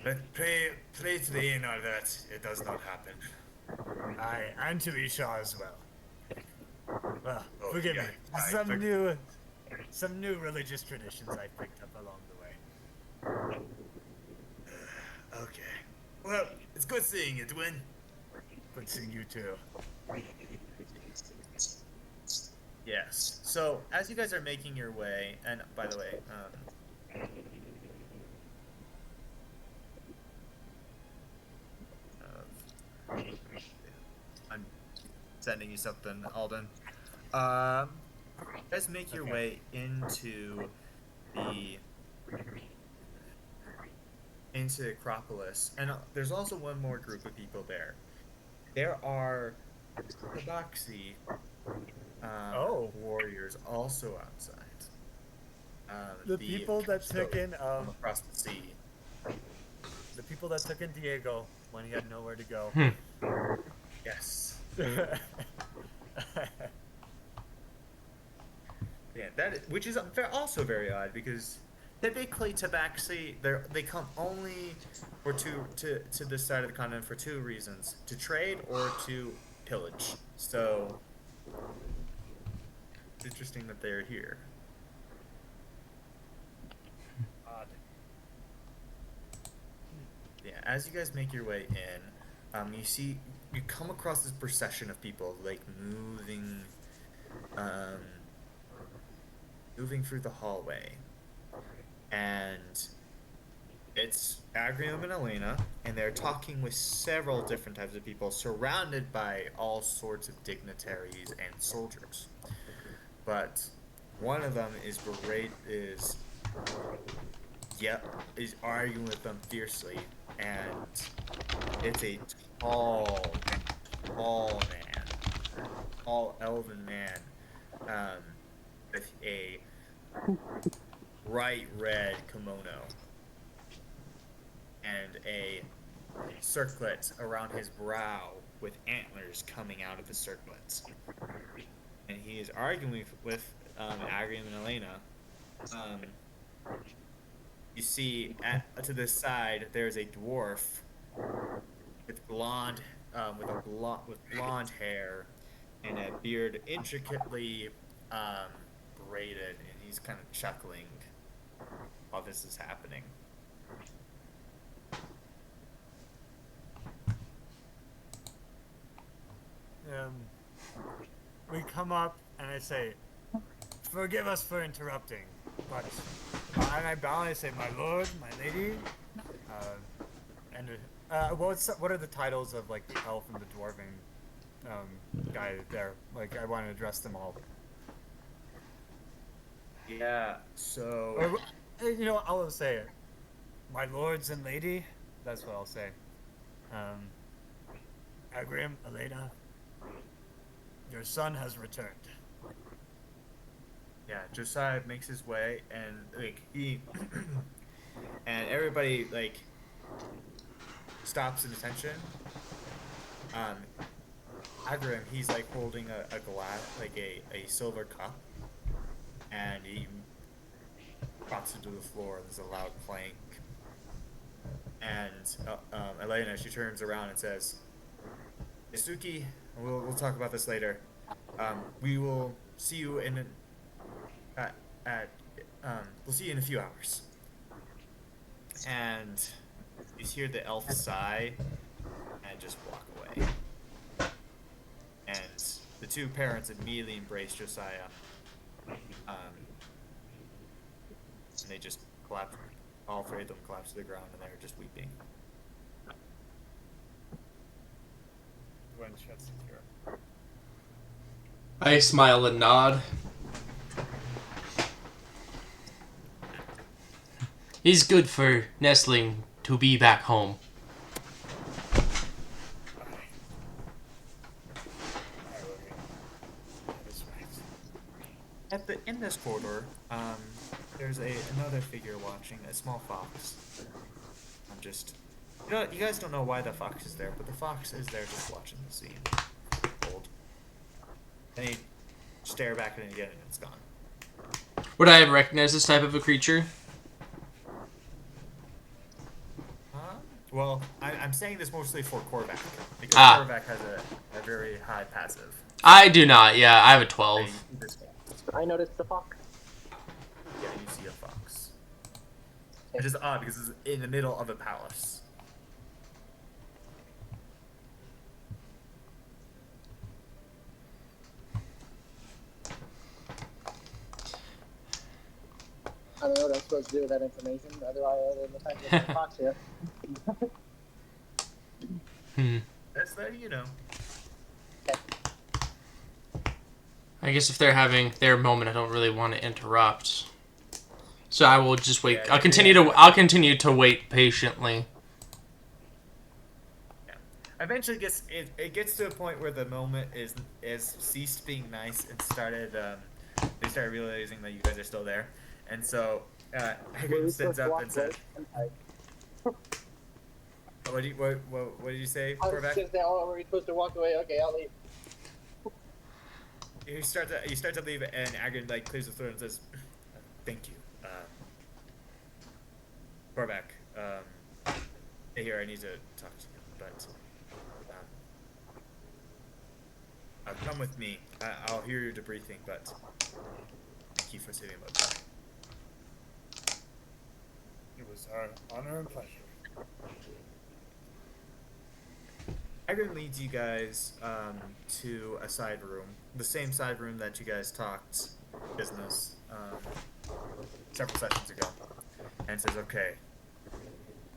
But pray to the Aenar that it does not happen. Aye, and to Isha as well. Well, Oh, forgive yeah, me. aye, Some new religious traditions I picked up along the way. Okay. Well, it's good seeing you, Twin. Good seeing you too. Yes. So, as you guys are making your way, and by the way, I'm sending you something, Alden. You guys make your way into the Acropolis, and there's also one more group of people there. There are Tabaxi warriors also outside. The people that took in from across the sea. the people that took in Diego when he had nowhere to go. Yes. Yeah, which is also very odd because typically Tabaxi they come only for to this side of the continent for two reasons: to trade or to pillage. So it's interesting that they're here. Odd. Yeah, as you guys make your way in, you come across this procession of people like moving through the hallway, and it's Agrium and Elena, and they're talking with several different types of people, surrounded by all sorts of dignitaries and soldiers. But one of them is arguing with them fiercely, and it's a tall man, tall elven man, with a bright red kimono and a circlet around his brow with antlers coming out of the circlets. And he is arguing with Agrium and Elena. You see, to the side, there's a dwarf with blonde hair and a beard intricately braided, and he's kind of chuckling while this is happening. We come up and I say, "Forgive us for interrupting," but and I bow and I say, "My lord, my lady," what are the titles of like the elf and the dwarven guy there? Like I want to address them all. Yeah. So. Or, you know, I'll say it. My lords and lady. That's what I'll say. Agrium, Elena, your son has returned. Yeah, Josiah makes his way, and like he and everybody like stops in attention. Agrium, he's like holding a glass, like a silver cup, and he drops it to the floor. There's a loud clank, and Elena, she turns around and says, "Isuki, we'll talk about this later. We will see you we'll see you in a few hours." And you hear the elf sigh and just walk away. And the two parents immediately embrace Josiah. And they just collapse. All three of them collapse to the ground, and they're just weeping. Gwen shuts the door. I smile and nod. He's good for nestling to be back home. In this corridor, there's another figure watching, a small fox. You guys don't know why the fox is there, but the fox is there just watching the scene. Old. And he stare back at it again, and it's gone. Would I have recognized this type of a creature? Well, I'm saying this mostly for Korvac, because Ah. Korvac has a very high passive. I do not. Yeah, I have a And 12. you see this fox. I noticed the fox. Yeah, you see a fox. Which is odd because it's in the middle of a palace. I don't know what I'm supposed to do with that information, other than the fact that there's a fox here. That's that, you know. I guess if they're having their moment, I don't really want to interrupt. So I will just wait. Yeah, I'll continue to wait patiently. Yeah. Eventually, it gets to a point where the moment is ceased being nice and started. They started realizing that you guys are still there, and so Hagen stands up and says, "What did you say, I was Korvac?" just saying, oh, were we supposed to walk away? Okay, I'll leave. You start to leave, and Agron like clears the throat and says, "Thank you, Korvac. Here, I need to talk to you, but come with me. I'll hear your debriefing, but thank you for saving my life." It was our honor and pleasure. Agron leads you guys to a side room, the same side room that you guys talked business several sessions ago, and says, "Okay,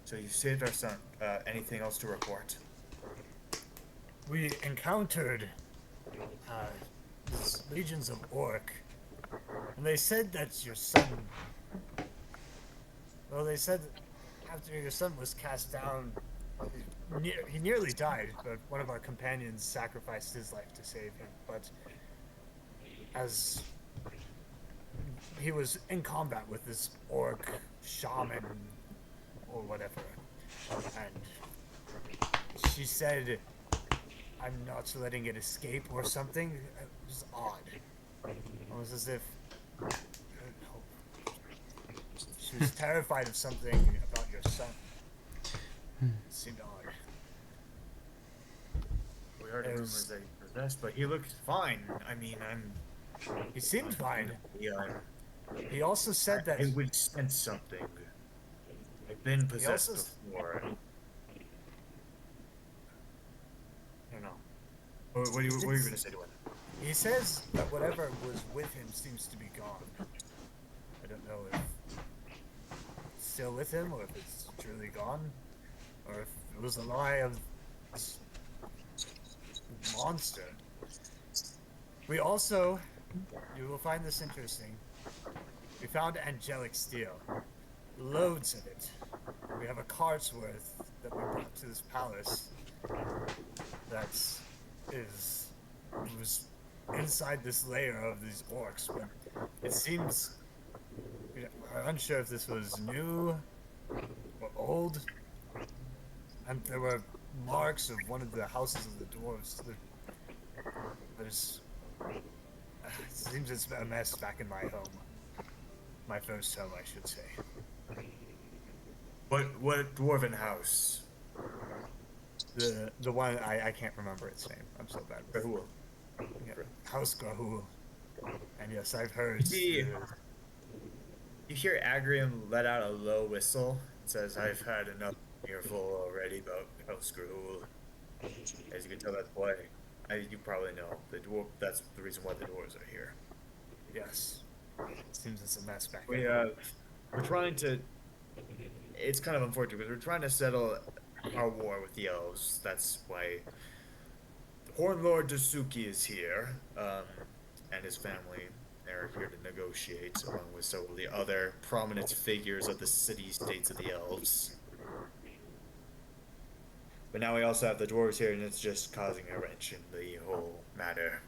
so you saved our son. Anything else to report?" We encountered these legions of orc, and they said that your son. Well, they said after your son was cast down, he nearly died, but one of our companions sacrificed his life to save him. But as he was in combat with this orc shaman or whatever, and she said, "I'm not letting it escape" or something. It was odd. Almost as if, I don't know, she was terrified of something about your son. It seemed odd. We heard rumors that he possessed, but he looked fine. I mean, He seemed fine. Yeah, He also said that I would sense something. I've been possessed also before. I don't know. What are you going to say to him? He says that whatever was with him seems to be gone. I don't know if it's still with him or if it's truly gone, or if it was a lie of this monster. We also, you will find this interesting, we found angelic steel. Loads of it. We have a cart's worth that we brought to this palace that was inside this layer of these orcs, but it seems we're unsure if this was new or old. And there were marks of one of the houses of the dwarves. There's it seems it's a mess back in my home. My first home, I should say. What dwarven house? The one I can't remember its name. I'm so bad with Rahul. yeah, House Grahul. And yes, I've heard. You hear Agrium let out a low whistle. It says, "I've had enough earful already about House Grahul." As you can tell, that's why you probably know the dwarf. That's the reason why the dwarves are here. Yes. It seems it's a mess back We're trying to. It's kind of unfortunate because we're trying to settle our war with the elves. That's why Horn Lord Dasuki is here, and his family. They're here to negotiate, along with several of the other prominent figures of the city-states of the elves. But now we also have the dwarves here, and it's just causing a wrench in the whole matter.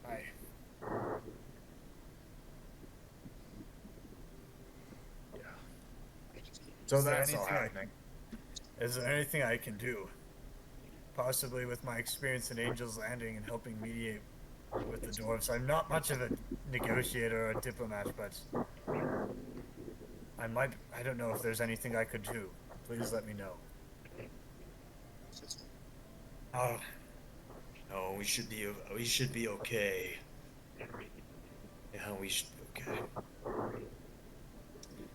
Aye. Yeah. So Is there that's all anything happening. Is there anything I can do? Possibly with my experience in Angel's Landing and helping mediate with the dwarves. I'm not much of a negotiator or a diplomat, but I don't know if there's anything I could do. please let me know. Oh, no, we should be okay. Yeah, we should be okay.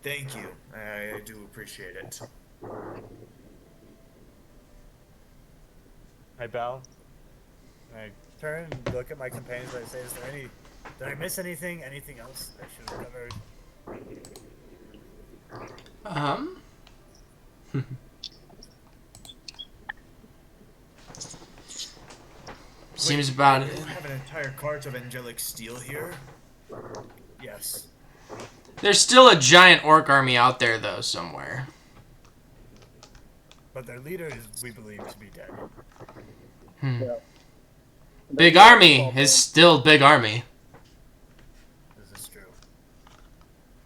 Thank you. I do appreciate it. I bow. I turn and look at my companions and I say, did I miss anything? Anything else I should have covered? Seems about it. You have an entire cart of angelic steel here? Yes. There's still a giant orc army out there, though, somewhere. But their leader is, we believe, to be dead. Yeah. Big army is still big army. This is true.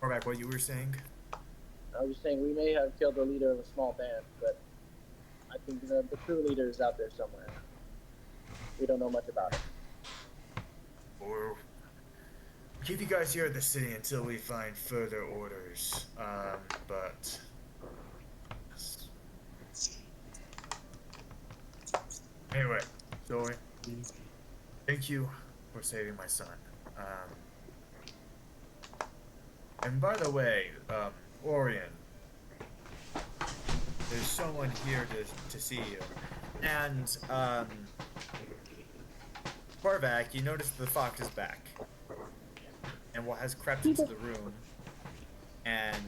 Cormac, what you were saying? I was just saying we may have killed the leader of a small band, but I think the true leader is out there somewhere. We don't know much about it. Or keep you guys here at the city until we find further orders. But anyway, Zoe, thank you for saving my son. And by the way, Orion, there's someone here to see you. And Barvac, you notice the fox is back. And what has crept into the room. And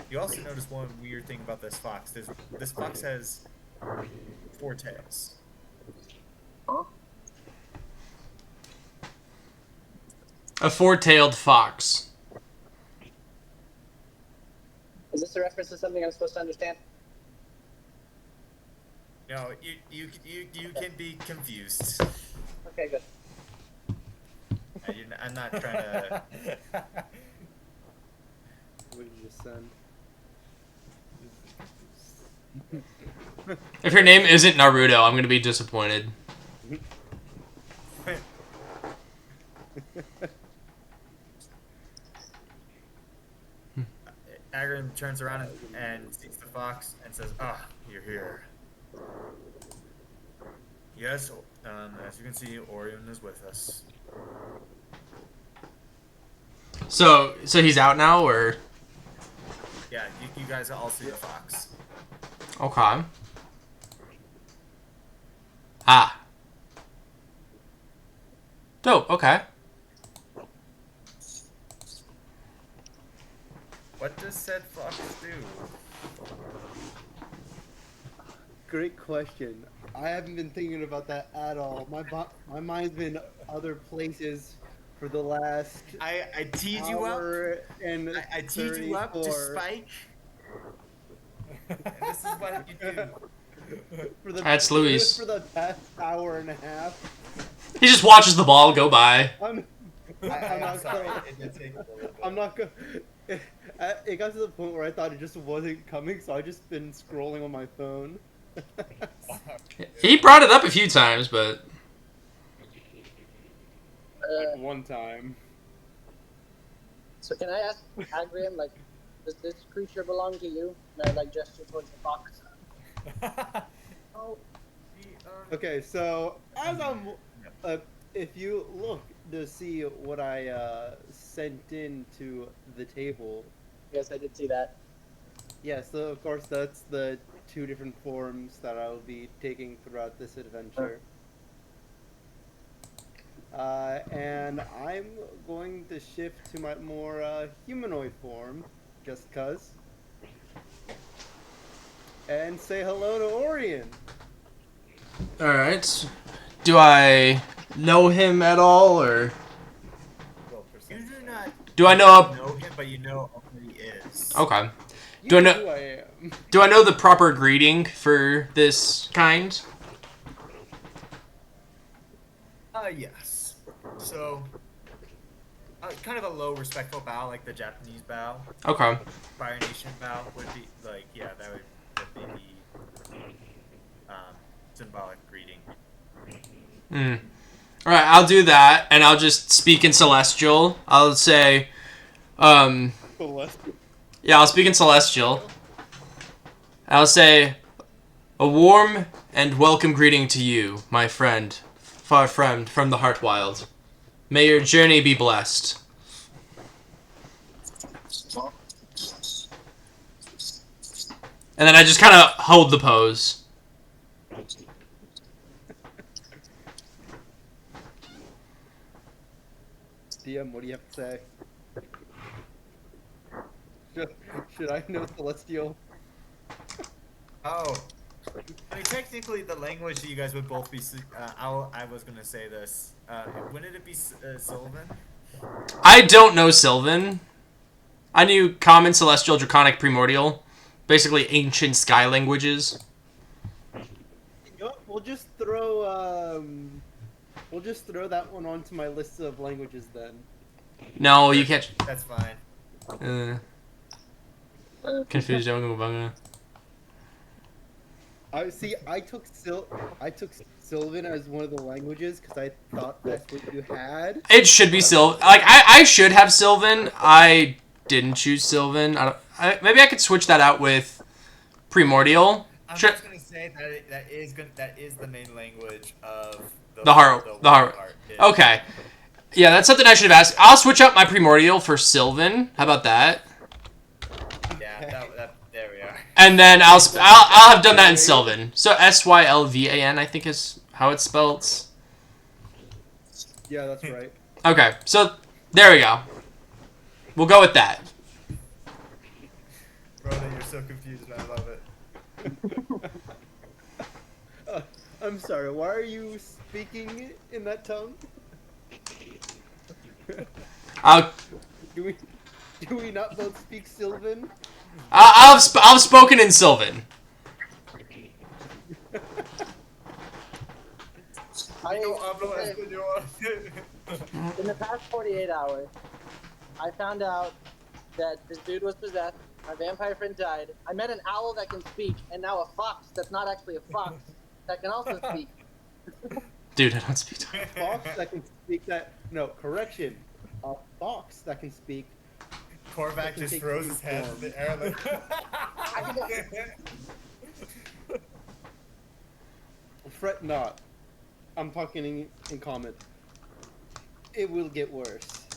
you also notice one weird thing about this fox. This fox has 4 tails. Huh? A 4-tailed fox. Is this a reference to something I'm supposed to understand? No, you can be confused. Okay, good. I'm not trying to. What did you send? If your name isn't Naruto, I'm gonna be disappointed. Agron turns around and sees the fox and says, "Ah, you're here." Yes, as you can see, Orion is with us. So he's out now, or? Yeah, you guys all see the fox. Okay. Ah. Dope, okay. What does said fox do? Great question. I haven't been thinking about that at all. My mind's been other places for the last I teed you up. hour and I teed you up to 34. spike. And this is what you do. For the, That's Luis. For the past hour and a half. He just watches the ball go by. I'm not sorry. going. It did take a little bit. I'm not going. It got to the point where I thought it just wasn't coming, so I just been scrolling on my phone. He brought it up a few times, but Like one time. So can I ask Agrium, like, does this creature belong to you? And I like gesture towards the fox. Oh, Okay, so as I'm, if you look to see what I sent in to the table, Yes, I did see that. yeah, so of course that's the 2 different forms that I will be taking throughout this adventure. And I'm going to shift to my more humanoid form, just cuz. And say hello to Orion. alright. Do I know him at all, or you do not do I know know him, but you know who he is. Okay. You Do I know know who I am. do I know the proper greeting for this kind? Yes. So, kind of a low, respectful bow, like the Japanese bow. Okay. Fire Nation bow would be like, yeah, that would be the symbolic greeting. Alright, I'll do that, and I'll just speak in Celestial. I'll say, yeah, I'll speak in Celestial. I'll say, a warm and welcome greeting to you, my friend, far friend from the Heartwild. May your journey be blessed. And then I just kind of hold the pose. DM, what do you have to say? Should I know Celestial? Oh. I mean, technically, the language that you guys would both be. I was gonna say this. Wouldn't it be Sylvan? I don't know Sylvan. I knew Common, Celestial, Draconic, Primordial. Basically ancient sky languages. You know what? We'll just throw that one onto my list of languages then. No, you can't. That's fine. Confused. I took Sylvan as one of the languages because I thought that's what you had. It should be Sylvan. Like, I should have Sylvan. I didn't choose Sylvan. Maybe I could switch that out with Primordial. I'm Sure. just gonna say that is the main language of The heart. Yeah. Okay. Yeah, that's something I should have asked. I'll switch out my Primordial for Sylvan. How about that? Yeah, there we are. And then I'll have done that in Sylvan. So Sylvan, I think is how it's spelled. Yeah, that's right. Okay, so there we go. We'll go with that. Rhoda, you're so confused. I love it. I'm sorry. Why are you speaking in that tongue? Do we not both speak Sylvan? I've spoken in Sylvan. In the past 48 hours, I found out that this dude was possessed, my vampire friend died, I met an owl that can speak, and now a fox that's not actually a fox that can also speak. Dude, I don't speak. A fox that can speak that... No, correction. A fox that can speak... Korvac just throws his hands in the air like... Fret not. I'm talking in comment. It will get worse.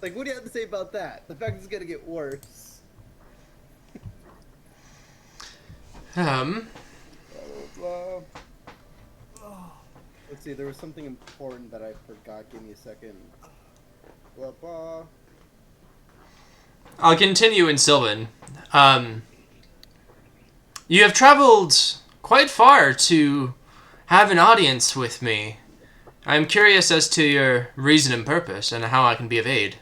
Like, what do you have to say about that? The fact it's gonna get worse. Let's see, there was something important that I forgot. Give me a second. Blah, blah. I'll continue in Sylvan. You have traveled quite far to have an audience with me. I'm curious as to your reason and purpose and how I can be of aid.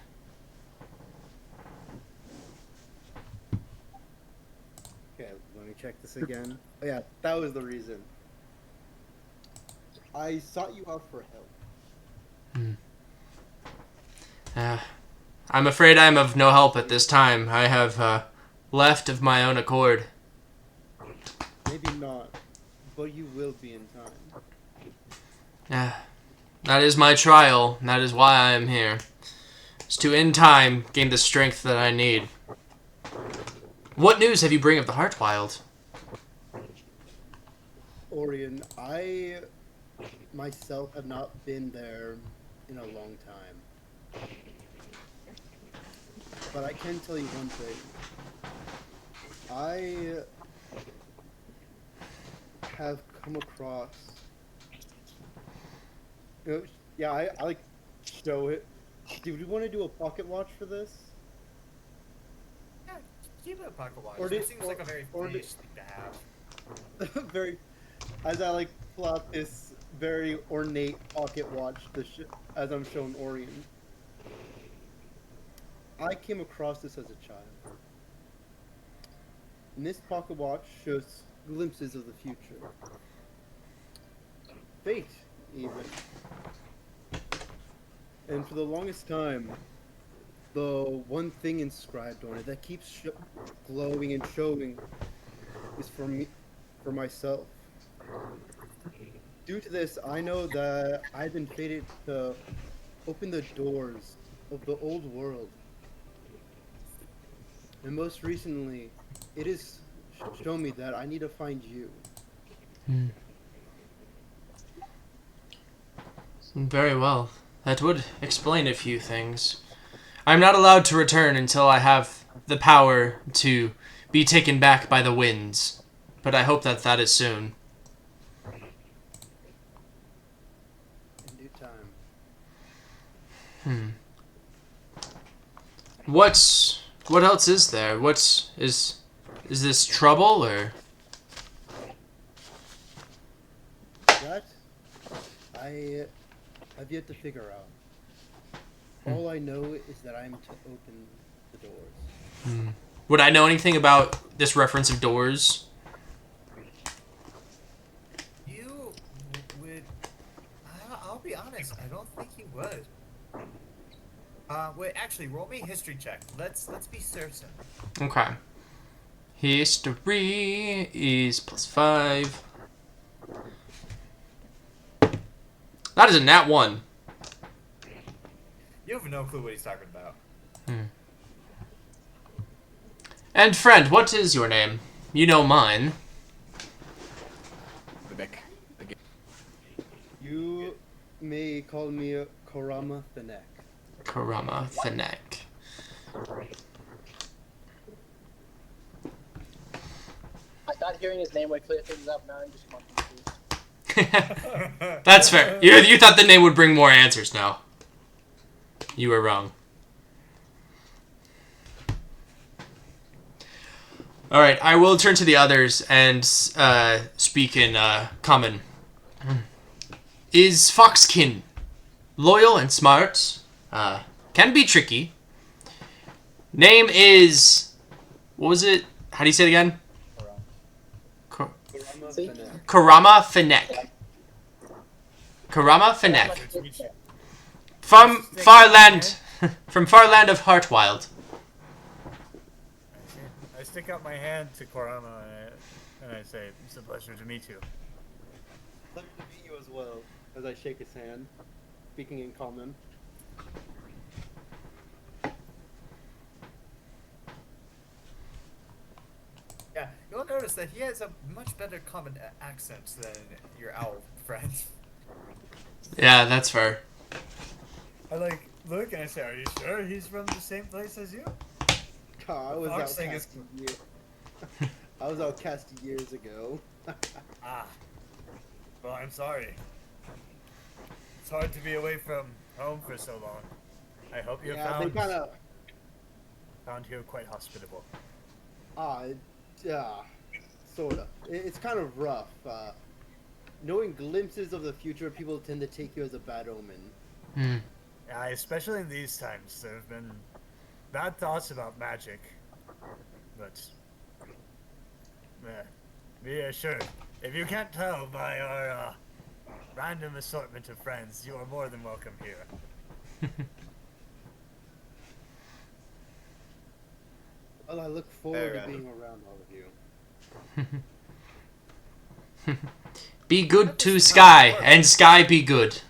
Okay, let me check this again. Oh, yeah, that was the reason. I sought you out for help. I'm afraid I'm of no help at this time. I have left of my own accord. Maybe not, but you will be in time. That is my trial. That is why I am here. It's to, in time, gain the strength that I need. What news have you bring of the Heartwild? Orion, I myself have not been there in a long time. But I can tell you one thing. I have come across... Yeah, I like show it. Do we want to do a pocket watch for this? Yeah, keep it a pocket watch. Or It seems like a very fish thing to have. Very, as I like pull out this very ornate pocket watch, as I'm showing Orion. I came across this as a child. And this pocket watch shows glimpses of the future. Fate, even. And for the longest time, the one thing inscribed on it that keeps glowing and showing is for me, for myself. Due to this, I know that I've been fated to open the doors of the old world. And most recently, it has shown me that I need to find you. Very well. That would explain a few things. I'm not allowed to return until I have the power to be taken back by the winds. But I hope that that is soon. In due time. What else is there? Is this trouble or? That I have yet to figure out. All I know is that I'm to open the doors. Would I know anything about this reference of doors? You would. I'll be honest. I don't think you would. Wait. Actually, roll me a history check. Let's be certain. Okay. History is +5. That is a nat 1. You have no clue what he's talking about. And friend, what is your name? You know mine. You may call me Korama Thenek. Karama Thenek. I thought hearing his name would clear things up. Now I'm just more confused. That's fair. You thought the name would bring more answers now. You were wrong. Alright, I will turn to the others and speak in common. Is Foxkin loyal and smart? Can be tricky. Name is... What was it? How do you say it again? Karama Fenek. Karama Fenek. From far land, from far land of Heartwild. I stick out my hand to Korama and I say, "It's a pleasure to meet you." Pleasure to meet you as well, as I shake his hand, speaking in common. Yeah, you'll notice that he has a much better common accent than your owl friend. Yeah, that's fair. I look and I say, "Are you sure he's from the same place as you?" I was Fox thing is- I was outcast years ago. Ah. Well, I'm sorry. It's hard to be away from home for so long. I hope you Yeah, they kind of. found here quite hospitable. Yeah, sort of. It's kind of rough. Knowing glimpses of the future, people tend to take you as a bad omen. Yeah, especially in these times, there have been bad thoughts about magic. But be assured, if you can't tell by our random assortment of friends, you are more than welcome here. Well, I look forward to Alright. being around all of you. Be good to Sky, and Sky be good.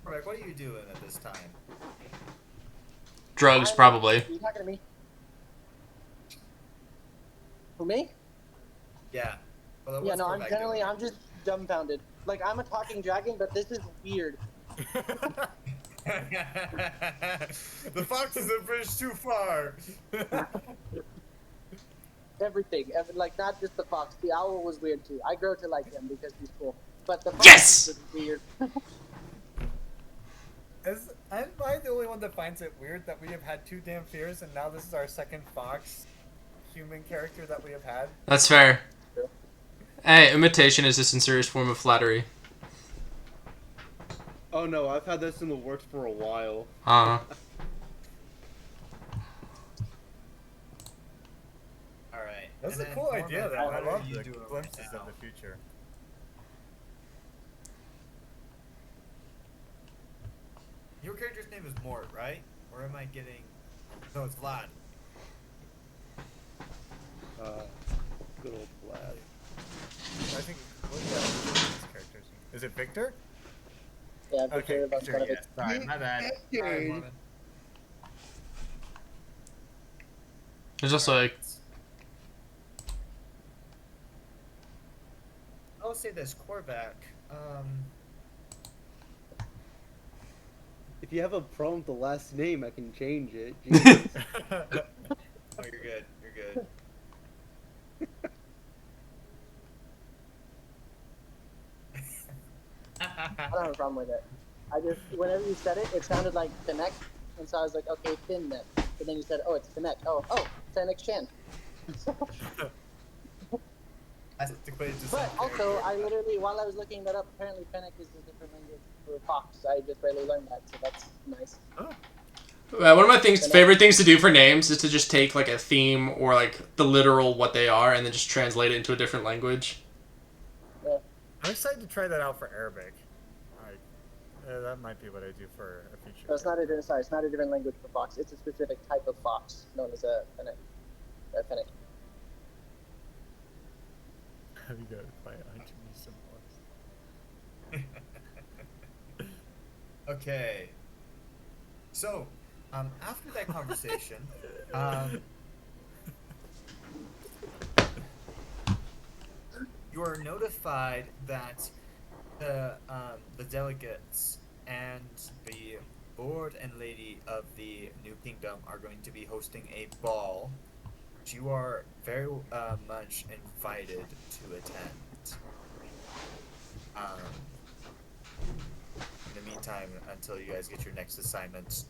Alright, what are you doing at this time? Drugs, probably. Are you talking to me? Who, me? Yeah. Well, Yeah, what's no, I'm Cormac generally, doing? I'm just dumbfounded. Like, I'm a talking dragon, but this is weird. The fox isn't bridged too far. Everything. Like, not just the fox. The owl was weird, too. I grow to like him because he's cool. But the fox Yes! is weird. Am I the only one that finds it weird that we have had two damn fears and now this is our second fox human character that we have had? That's fair. Hey, imitation is the sincerest form of flattery. Oh no, I've had this in the works for a while. Uh-huh. Alright. That's and a then cool idea Cormac, though. what I are love you the doing right glimpses now? of the future. Your character's name is Mort, right? Or am I getting... No, it's Vlad. Good old Vlad. I think. What is his character's name? Is it Victor? Yeah, Victor Okay, von sure, yeah. Konovitz. Sorry, my bad. Sorry, Mormon. It's just like, I'll say this, Korvac. If you have a problem with the last name, I can change it. Jesus. Oh, you're good. You're good. I don't have a problem with it. I just, whenever you said it, it sounded like Finneck, and so I was like, okay, Finneck. But then you said, oh, it's Finneck. Oh, Fennec Shan. That's equated to But some also, character. I literally, while I was looking that up, apparently Fennec is a different language for fox. I just barely learned that, so that's nice. one of my favorite things to do for names is to just take like a theme or like the literal what they are and then just translate it into a different language. Yeah. I'm excited to try that out for Arabic. Like, that might be what I do for a future. So it's not a different language for fox. It's a specific type of fox known as a Fennec. Fennec. Have you got to play Hunter me some more? Okay. So, after that conversation, you are notified that the delegates and the lord and lady of the new kingdom are going to be hosting a ball. You are very much invited to attend. In the meantime, until you guys get your next assignment,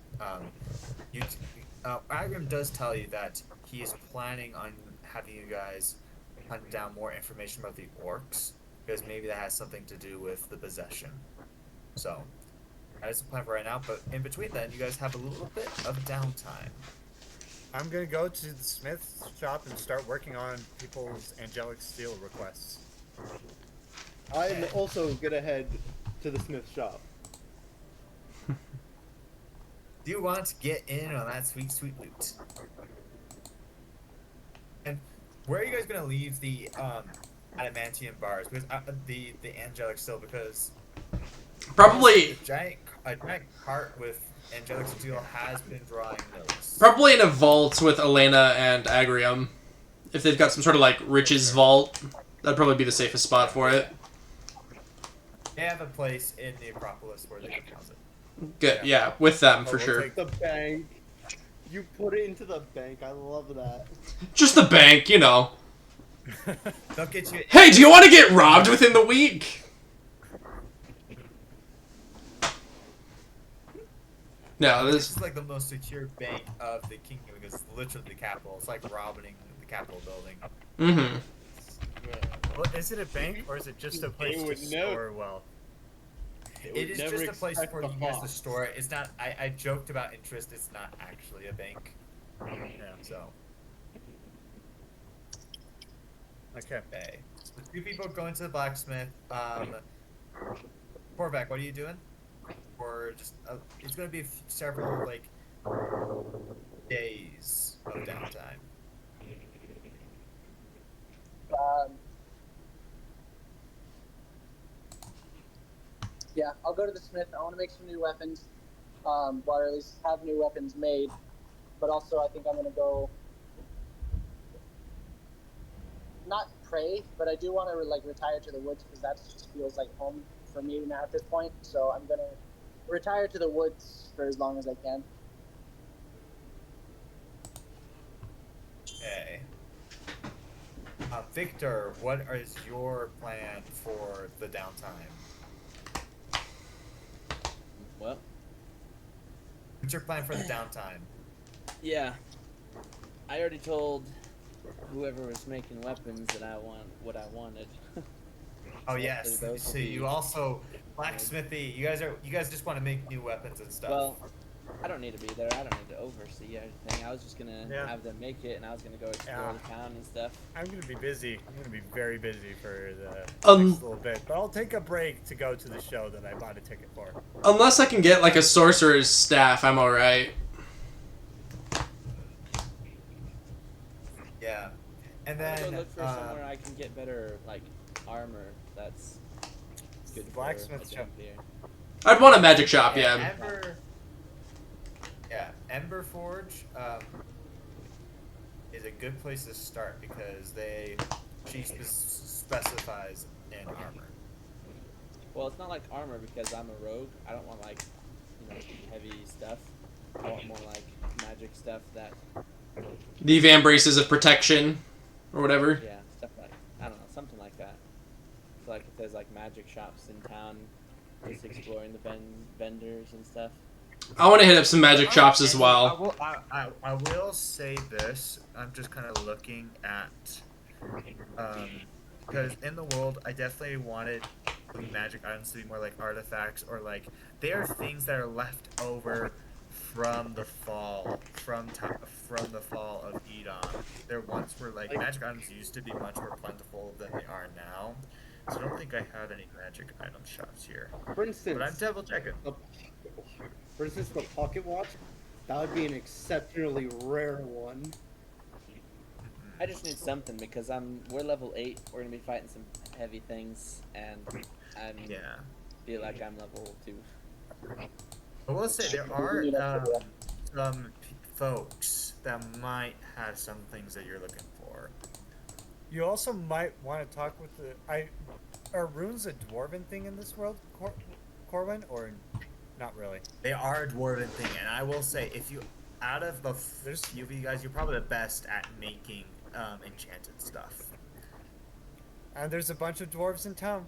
Agram does tell you that he is planning on having you guys hunt down more information about the orcs, because maybe that has something to do with the possession. So, that is the plan for right now, but in between then, you guys have a little bit of downtime. I'm gonna go to the smith's shop and start working on people's angelic steel requests. I'm also gonna head to the smith shop. Do you want to get in on that sweet, sweet loot? And where are you guys gonna leave the adamantium bars? Because the angelic steel, because Probably a giant cart with angelic steel has been drawing notes. Probably in a vault with Elena and Agrium. If they've got some sort of like riches vault, that'd probably be the safest spot for it. They have a place in the Acropolis where they can house it. Good, yeah, with them for we'll sure. take- The bank. You put it into the bank. I love that. Just the bank, you know. They'll get you. Hey, do you want to get robbed within the week? No, This this. is like the most secure bank of the kingdom because it's literally the capital. It's like robbing the Capitol building. Mm-hmm. Well, is it a bank or is it just a place to would know. store wealth? It is just a place for you guys to store it. It's not. I joked about interest. It's not actually a bank. Yeah. So. Okay. Okay. So the two people going to the blacksmith. Korvac, what are you doing? Or just it's going to be several like days of downtime. Yeah, I'll go to the smith. I want to make some new weapons, or at least have new weapons made. But also, I think I'm gonna go. Not pray, but I do want to like retire to the woods because that just feels like home for me now at this point. So I'm gonna retire to the woods for as long as I can. Okay. Victor, what is your plan for the downtime? Well, What's your plan for the downtime? yeah. I already told whoever was making weapons that I want what I wanted. Oh yes. Those will So be- you also blacksmithy. You guys just want to make new weapons and stuff. Well, I don't need to be there. I don't need to oversee everything. I was just gonna have them make it, and I was gonna go explore the town and stuff. I'm gonna be busy. I'm gonna be very busy for the next little bit. But I'll take a break to go to the show that I bought a ticket for. Unless I can get like a sorcerer's staff, I'm alright. Yeah. And I'm then gonna go look for somewhere I can get better like armor. That's good for Blacksmith a shop. champion. I'd want a magic shop, yeah. Ember Forge is a good place to start because she specifies in armor. Well, it's not like armor because I'm a rogue. I don't want like, heavy stuff. I want more like magic stuff that. The Van Braces of protection, or whatever. Yeah, stuff like I don't know, something like that. So like if there's like magic shops in town, just exploring the vendors and stuff. I want to hit up some magic shops as well. I will say this. I'm just kind of looking at, because in the world, I definitely wanted the magic items to be more like artifacts, or like they are things that are left over from the fall, from the fall of Edom. There once were like magic items used to be much more plentiful than they are now. So I don't think I have any magic item shops here. For instance, but I'm double checking. For instance, the pocket watch, that would be an exceptionally rare one. I just need something because we're level 8. We're gonna be fighting some heavy things, and I feel like I'm level 2. I will say there are some folks that might have some things that you're looking for. You also might want to talk with are runes a dwarven thing in this world, Corwin, or not really? They are a dwarven thing, and I will say, if you, out of the few of you guys, you're probably the best at making enchanted stuff. And there's a bunch of dwarves in town,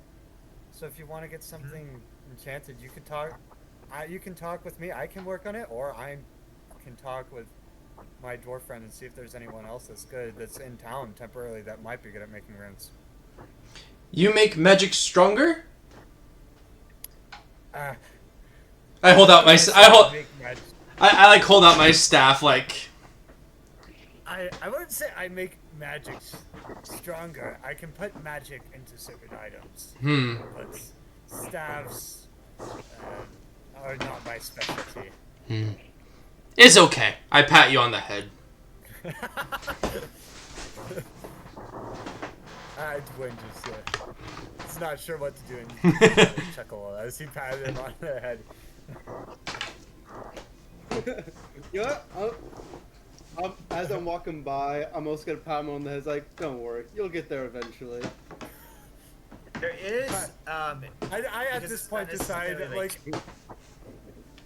so if you want to get something enchanted, you can talk. You can talk with me. I can work on it, or I can talk with my dwarf friend and see if there's anyone else that's in town temporarily that might be good at making runes. You make magic stronger? I hold out my I like hold out my staff like. I wouldn't say I make magic stronger. I can put magic into certain items. But staves are not my specialty. It's okay. I pat you on the head. Dwayne just not sure what to do and chuckle as he patted him on the head. As I'm walking by, I'm also gonna pat him on the head. It's like, don't worry, you'll get there eventually. There is, I at this point decided, like,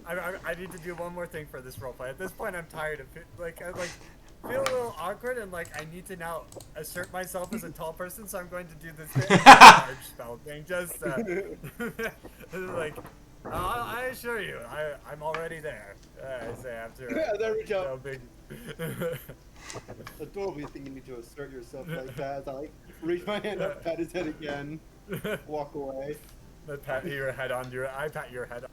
I need to do one more thing for this roleplay. At this point, I'm tired of it. I feel a little awkward, and like I need to now assert myself as a tall person. So I'm going to do this large spell thing. Just like, I assure you, I'm already there. I say after. Yeah, there we go. Big. Adorably think you need to assert yourself like that. As I like reach my hand up, pat his head again, walk away. I pat your head on your. I pat your head on.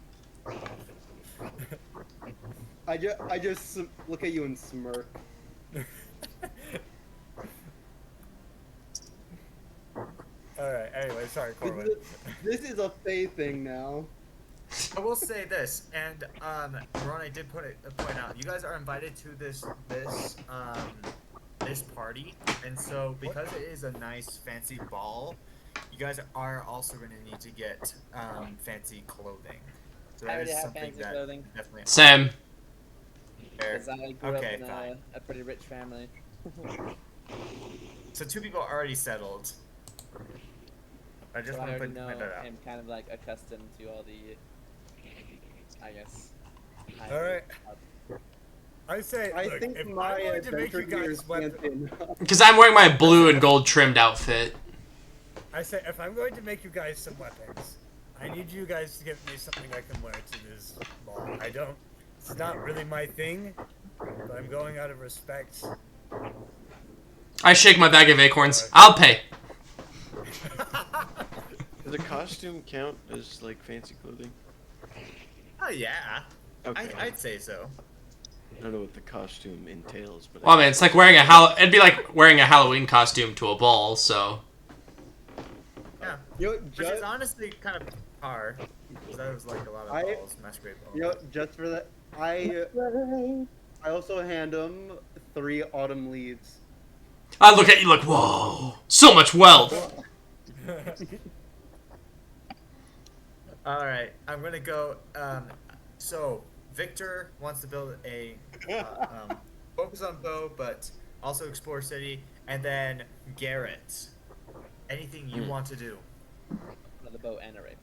I just look at you and smirk. Alright, anyway, sorry, Corwin. This is a Faye thing now. I will say this, and Ron, I did point out, you guys are invited to this party, and so because it is a nice fancy ball, you guys are also going to need to get fancy clothing. So I already have fancy clothing. Definitely. Sam. Because I grew up in a pretty rich family. So 2 people are already settled. I just want to point that out. I'm kind of like accustomed to all the, I guess. Alright. I think if my I'm going to make you guys weapons. Because I'm wearing my blue and gold trimmed outfit. I say, if I'm going to make you guys some weapons, I need you guys to give me something I can wear to this ball. It's not really my thing, but I'm going out of respect. I shake my bag of acorns. I'll pay. Does a costume count as like fancy clothing? Oh yeah. Okay. I'd say so. I don't know what the costume entails, but. Well, I mean, it's like wearing it'd be like wearing a Halloween costume to a ball, so. Yeah. Which is honestly kind of par. Because that was like a lot of balls, masquerade balls. Just for that, I also hand him 3 autumn leaves. I look at you like, whoa, so much wealth. All right, I'm gonna go. So Victor wants to build a focus on bow, but also explore city, and then Garrett. Anything you want to do? Another bow and a rapier.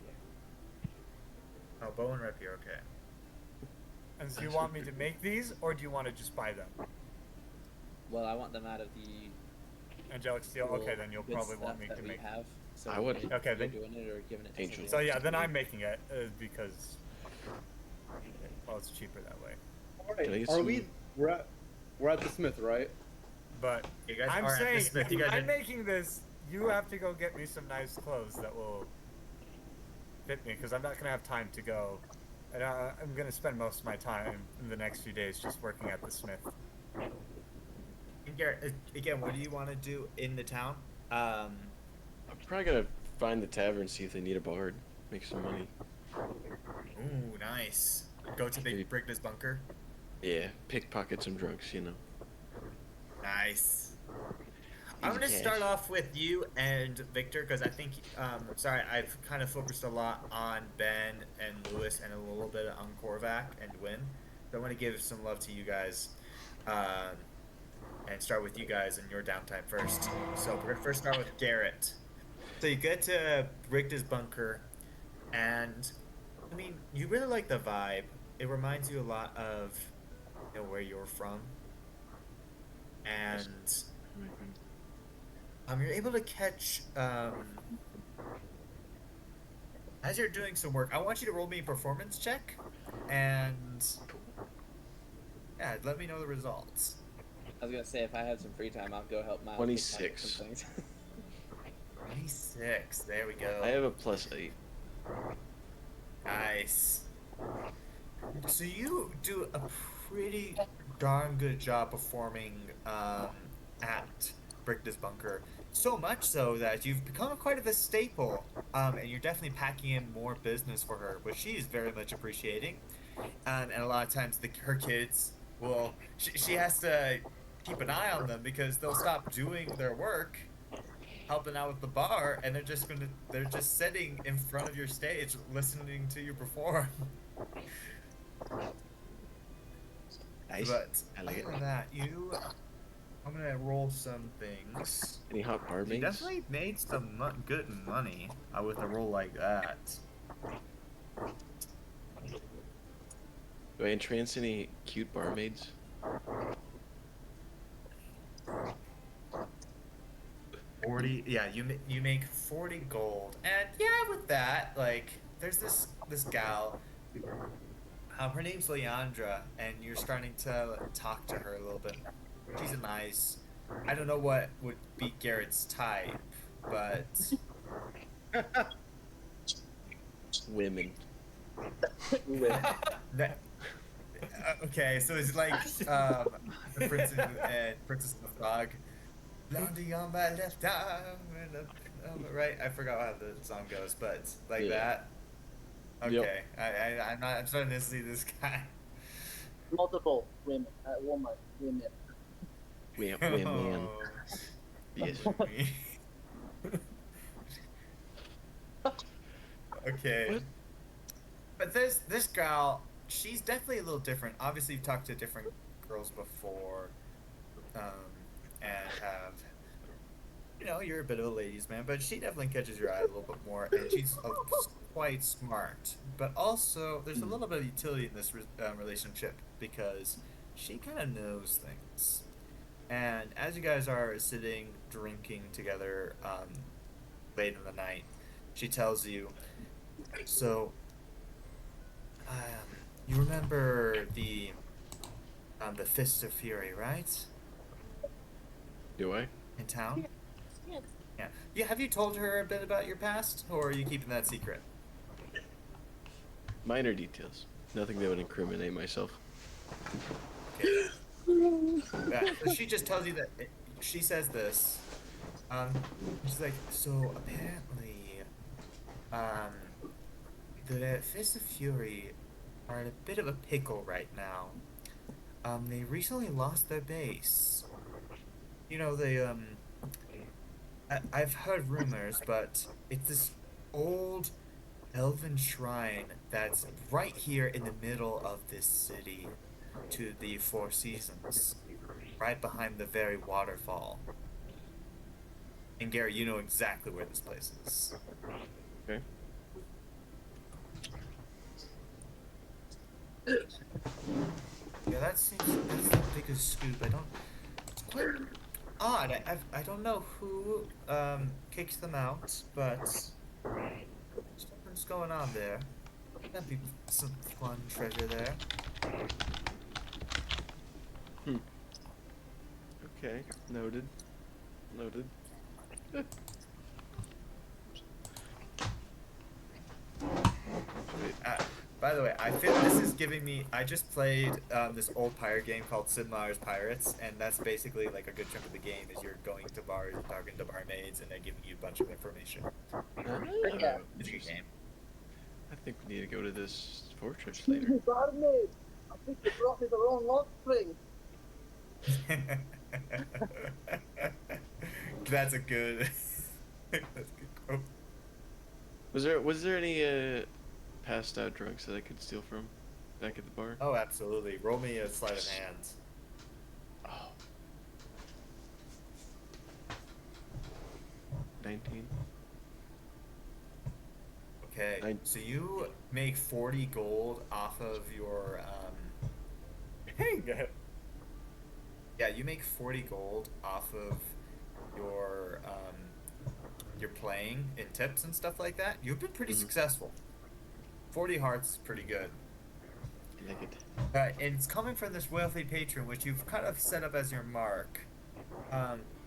Oh, bow and rapier. Okay. And so you want me to make these, or do you want to just buy them? Well, I want them out of the Angelic steel. cool Okay, then you'll good probably stuff want me that to we make. have. So I would- Okay, you're then- doing it or giving it to Angel. somebody So else. yeah, then I'm making it because well, it's cheaper that way. Can I Alright, get are some- we're at the smith, right? But You guys I'm are at the saying, smith. if You guys I'm are- making this, you have to go get me some nice clothes that will fit me, because I'm not gonna have time to go. And I'm gonna spend most of my time in the next few days just working at the smith. And Garrett, again, what do you want to do in the town? I'm probably gonna find the tavern, see if they need a bard, make some money. Ooh, nice. Go to the Brigna's bunker. Yeah, pickpocket some drugs, you know. Nice. I'm Easy gonna cash. start off with you and Victor because I think, sorry, I've kind of focused a lot on Ben and Lewis and a little bit on Korvac and Wynn. So I want to give some love to you guys, and start with you guys and your downtime first. So we're gonna first start with Garrett. So you get to Brigna's bunker, and I mean, you really like the vibe. It reminds you a lot of, you know, where you're from, and you're able to catch, as you're doing some work, I want you to roll me a performance check, and yeah, let me know the results. I was gonna say if I had some free time, I'll go help Miles. 26. Some things. 26, there we go. I have a +8. Nice. So you do a pretty darn good job performing at Brigna's bunker. So much so that you've become quite of a staple, and you're definitely packing in more business for her, which she is very much appreciating. And a lot of times her kids will, she has to keep an eye on them because they'll stop doing their work, helping out with the bar, and they're just sitting in front of your stage listening to you perform. Nice. But I like it. other than that, I'm gonna roll some things. Any hot You barmaids? definitely made some good money with a roll like that. Do I entrance any cute barmaids? 40. Yeah, you make 40 gold, and yeah, with that, like, there's this gal. Her name's Leandra, and you're starting to talk to her a little bit. She's a nice. I don't know what would be Garrett's type, but Women. okay, so it's like the Princess of the Frog. Landing on my left arm and on my right. I forgot how the song goes, but it's like Yeah. that. Okay, I'm starting to see this guy. Multiple women, women. Women. Yes. Okay. What? But this girl, she's definitely a little different. Obviously, you've talked to different girls before, and have, you know, you're a bit of a ladies' man, but she definitely catches your eye a little bit more, and she's quite smart. But also, there's a little bit of utility in this relationship because she kind of knows things. And as you guys are sitting drinking together late in the night, she tells you, so you remember the Fist of Fury, right? Do I? In town? Yeah. Have you told her a bit about your past, or are you keeping that secret? Minor details. Nothing that would incriminate myself. Okay. Yeah, so she just tells you that she says this. She's like, so apparently, the Fist of Fury are in a bit of a pickle right now. They recently lost their base. You know, I've heard rumors, but it's this old elven shrine that's right here in the middle of this city to the Four Seasons, right behind the very waterfall. And Gary, you know exactly where this place is. Okay. Yeah, that's the biggest scoop. It's quite odd. I don't know who kicked them out, but something's going on there. That'd be some fun treasure there. Okay, noted. Noted. By the way, I feel this is giving me. I just played this old pirate game called Sid Meier's Pirates, and that's basically like a good chunk of the game is you're going to bars and talking to barmaids, and they're giving you a bunch of information. Yeah. It's a good game. I think we need to go to this fortress later. Barmaid, I think you brought me the wrong lock spring. That's a good. That's a good quote. Was there any passed out drugs that I could steal from back at the bar? Oh, absolutely. Roll me a sleight of hand. Oh. 19. Okay, so you make 40 gold off of your Dang it. yeah, you make 40 gold off of your playing in tips and stuff like that. You've been pretty successful. 40 hearts is pretty good. I like it. And it's coming from this wealthy patron, which you've kind of set up as your mark.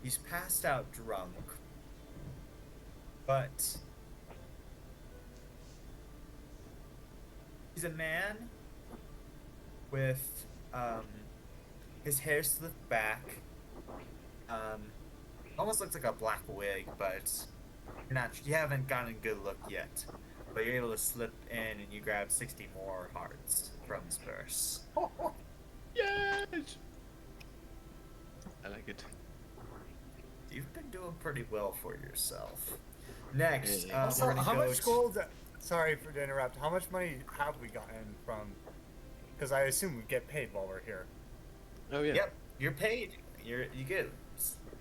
He's passed out drunk, but he's a man with his hair slicked back. Almost looks like a black wig, but you haven't gotten a good look yet. But you're able to slip in and you grab 60 more hearts from his purse. Yes! I like it. You've been doing pretty well for yourself. Next, Yeah. Also, we're gonna how go much gold? Sorry for to interrupt. How much money have we gotten from? Because I assume we get paid while we're here. Oh yeah. Yep, you're paid. You get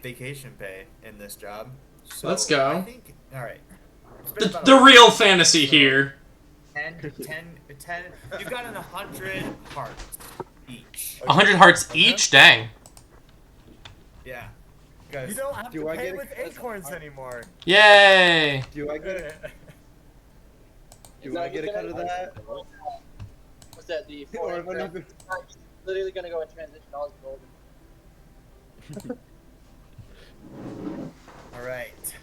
vacation pay in this job. So Let's go. I think, all right. It's been about The a real week, fantasy so here. 10. You've gotten 100 hearts each. 100 hearts each? Dang. Yeah. You Guys, don't have Do to I pay get a- with acorns anymore. Yay! Do I get a cut of that? What's that? The Or four if I don't even- literally gonna go in transition. All is golden. all right.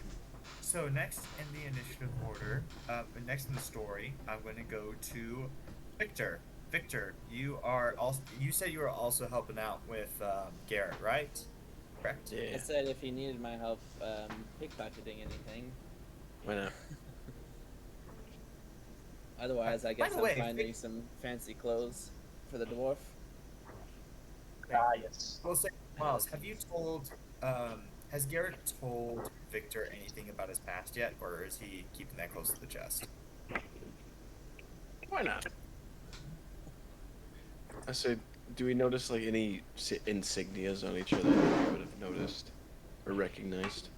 So next in the initiative order, next in the story, I'm going to go to Victor. Victor, you said you were also helping out with Garrett, right? Correct. I Yeah. said if he needed my help pickpocketing anything. Why not? Otherwise, I guess the I'm way, finding some fancy clothes for the dwarf. Ah, yes. Well, say, Miles, have you told? Has Garrett told Victor anything about his past yet, or is he keeping that close to the chest? Why not? I said, do we notice like any insignias on each other that we would have noticed or recognized?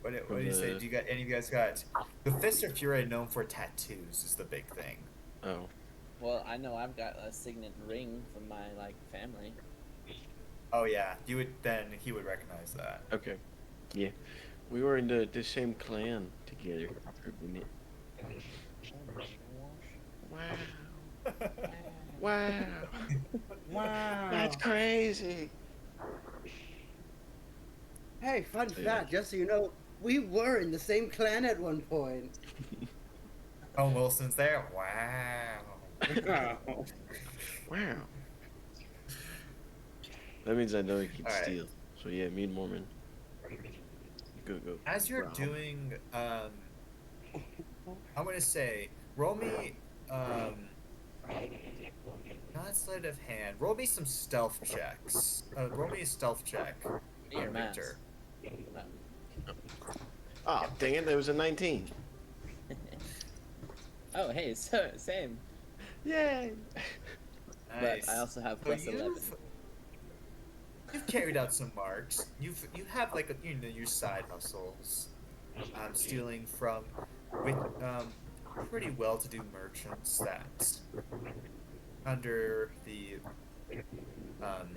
What do you say? Do you got any of you guys got? The Fist of Fury, known for tattoos, is the big thing. Oh. Well, I know I've got a signet ring from my family. Oh yeah, he would recognize that. Okay. Yeah. We were in the same clan together for a minute. Wow. Wow. Wow. That's crazy. Hey, fun fact, just so you know, we were in the same clan at one point. Oh, Wilson's there. Wow. Wow. That means I know he can Alright. steal. So yeah, me and Mormon. Go. As you're Wow. doing, I'm gonna say, roll me, not sleight of hand. Roll me some stealth checks. Roll me a stealth check. Me or Matt's? Victor. Oh, dang it! There was a 19. Oh, hey, so same. Yay! But I Nice. also have So plus 11. you've carried out some marks. You have like your side hustles. Stealing from with pretty well-to-do merchants that under the um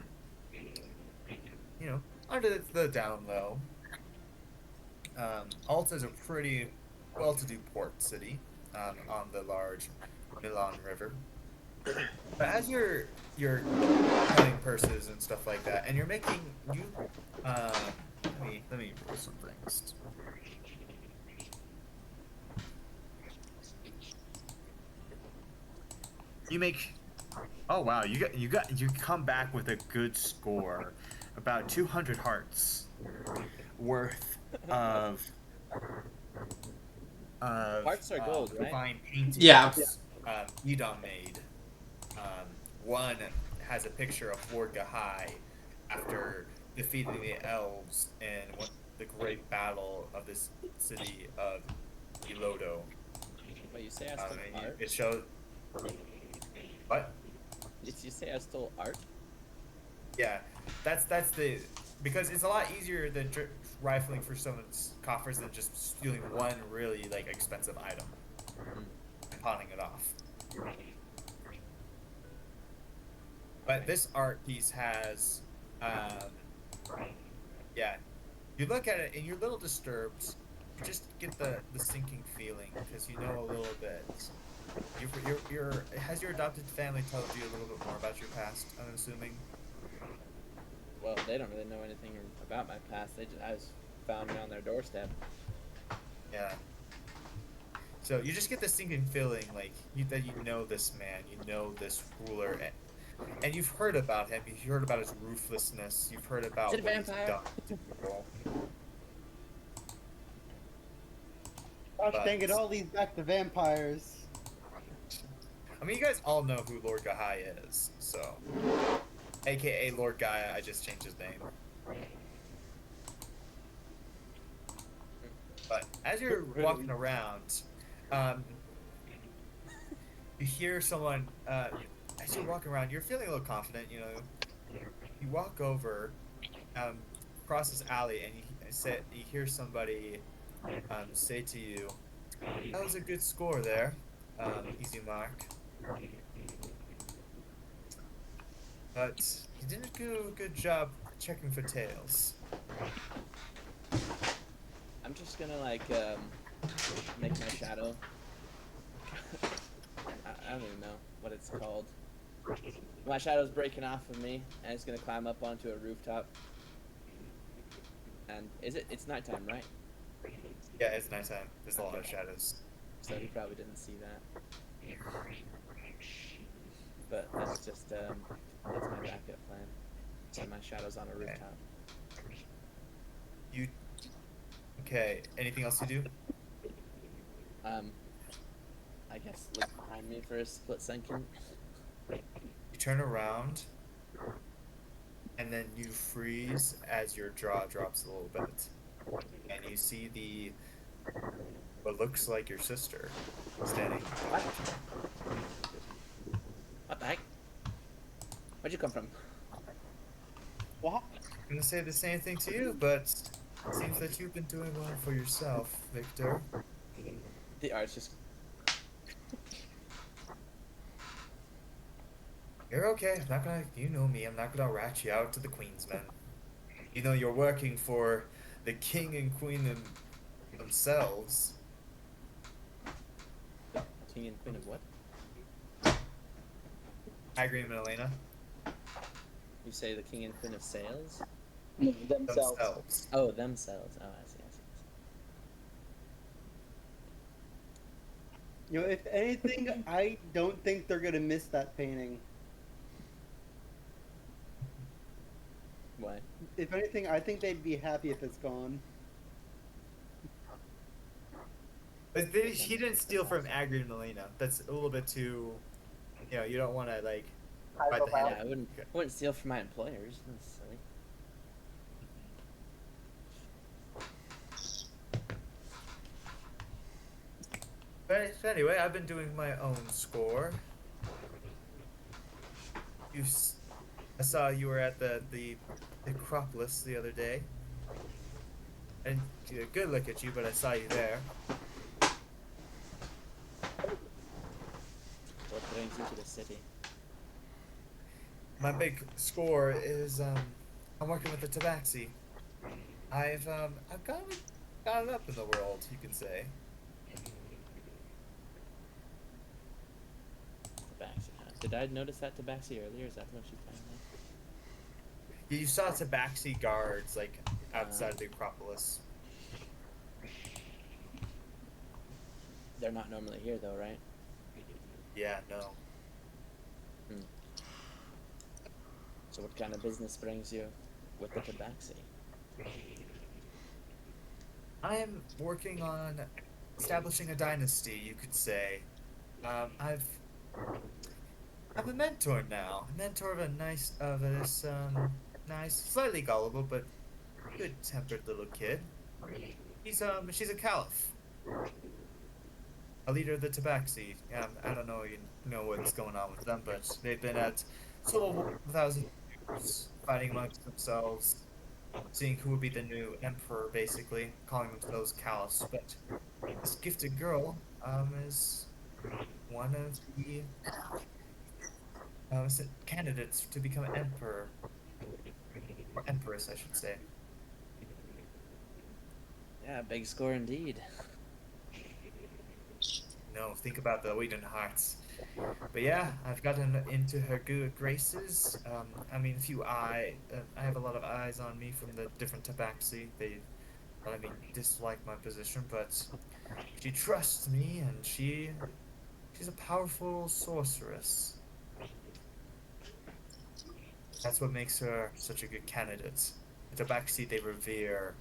under the down low. Alta is a pretty well-to-do port city on the large Milan River. But as you're counting purses and stuff like that, and you're making let me roll some things. You make oh wow, you come back with a good score, about 200 hearts worth of Hearts are gold, right? fine paintings. Yeah. Edom made. One has a picture of Lord Gahai after defeating the elves in the great battle of this city of Ilodo. Wait, you say I stole art? It shows. What? Did you say I stole art? Yeah, that's the because it's a lot easier than rifling for someone's coffers than just stealing one really like expensive item and pawning it off. But this art piece has, yeah, you look at it and you're a little disturbed. You just get the sinking feeling because you know a little bit. Has your adopted family told you a little bit more about your past? I'm assuming. Well, they don't really know anything about my past. I just found me on their doorstep. Yeah. So you just get this sinking feeling like that you know this man, you know this ruler, and you've heard about him. You've heard about his ruthlessness. You've heard about Is it a what he's vampire? done to people. Gosh dang it, all these back to vampires. I mean, you guys all know who Lord Gahai is, so. AKA Lord Gaia, I just changed his name. But as you're walking around, you hear someone, as you're walking around, you're feeling a little confident, you know. You walk over, across this alley, and you hear somebody say to you, "That was a good score there, easy mark. But you didn't do a good job checking for tails." I'm just gonna like make my shadow. I don't even know what it's called. My shadow's breaking off of me, and it's gonna climb up onto a rooftop. And it's nighttime, right? Yeah, it's nighttime. There's a lot of shadows. So he probably didn't see that. But that's just that's my backup plan. So my shadow's on a rooftop. Okay, anything else you do? I guess look behind me for a split second. You turn around, and then you freeze as your jaw drops a little bit. And you see what looks like your sister standing. What the heck? Where'd you come from? What? I'm gonna say the same thing to you, but it seems that you've been doing well for yourself, Victor. The art's just... You're okay. I'm not gonna, you know me, I'm not gonna rat you out to the Queensmen. You know, you're working for the king and queen themselves. King and queen of what? Hagrid and Elena. You say the king and queen of sales? Themselves. Oh, themselves. Oh, I see. You know, if anything, I don't think they're gonna miss that painting. Why? If anything, I think they'd be happy if it's gone. But he didn't steal from Hagrid and Elena. That's a little bit too, you don't want to like. Bite the hand. Yeah, I wouldn't steal from my employers. That's silly. But anyway, I've been doing my own score. I saw you were at the Acropolis the other day. And good look at you, but I saw you there. What brings you to the city? My big score is I'm working with the Tabaxi. I've got it up in the world, you can say. Tabaxi, huh? Did I notice that Tabaxi earlier? Is that the one she's playing with? You saw Tabaxi guards like outside the Acropolis. They're not normally here though, right? Yeah, no. So what kind of business brings you with the Tabaxi? I am working on establishing a dynasty, you could say. I'm a mentor now. A mentor of this nice, slightly gullible but good-tempered little kid. She's a caliph, a leader of the Tabaxi. I don't know you know what's going on with them, but they've been at civil war for 1,000 years, fighting amongst themselves, seeing who would be the new emperor, basically, calling themselves caliphs. But this gifted girl is one of the candidates to become emperor. Or empress, I should say. Yeah, big score indeed. No, think about the Wheaton Hearts. But yeah, I've gotten into her good graces. I mean, I have a lot of eyes on me from the different Tabaxi. Dislike my position, but she trusts me, and she's a powerful sorceress. That's what makes her such a good candidate. The Tabaxi, they revere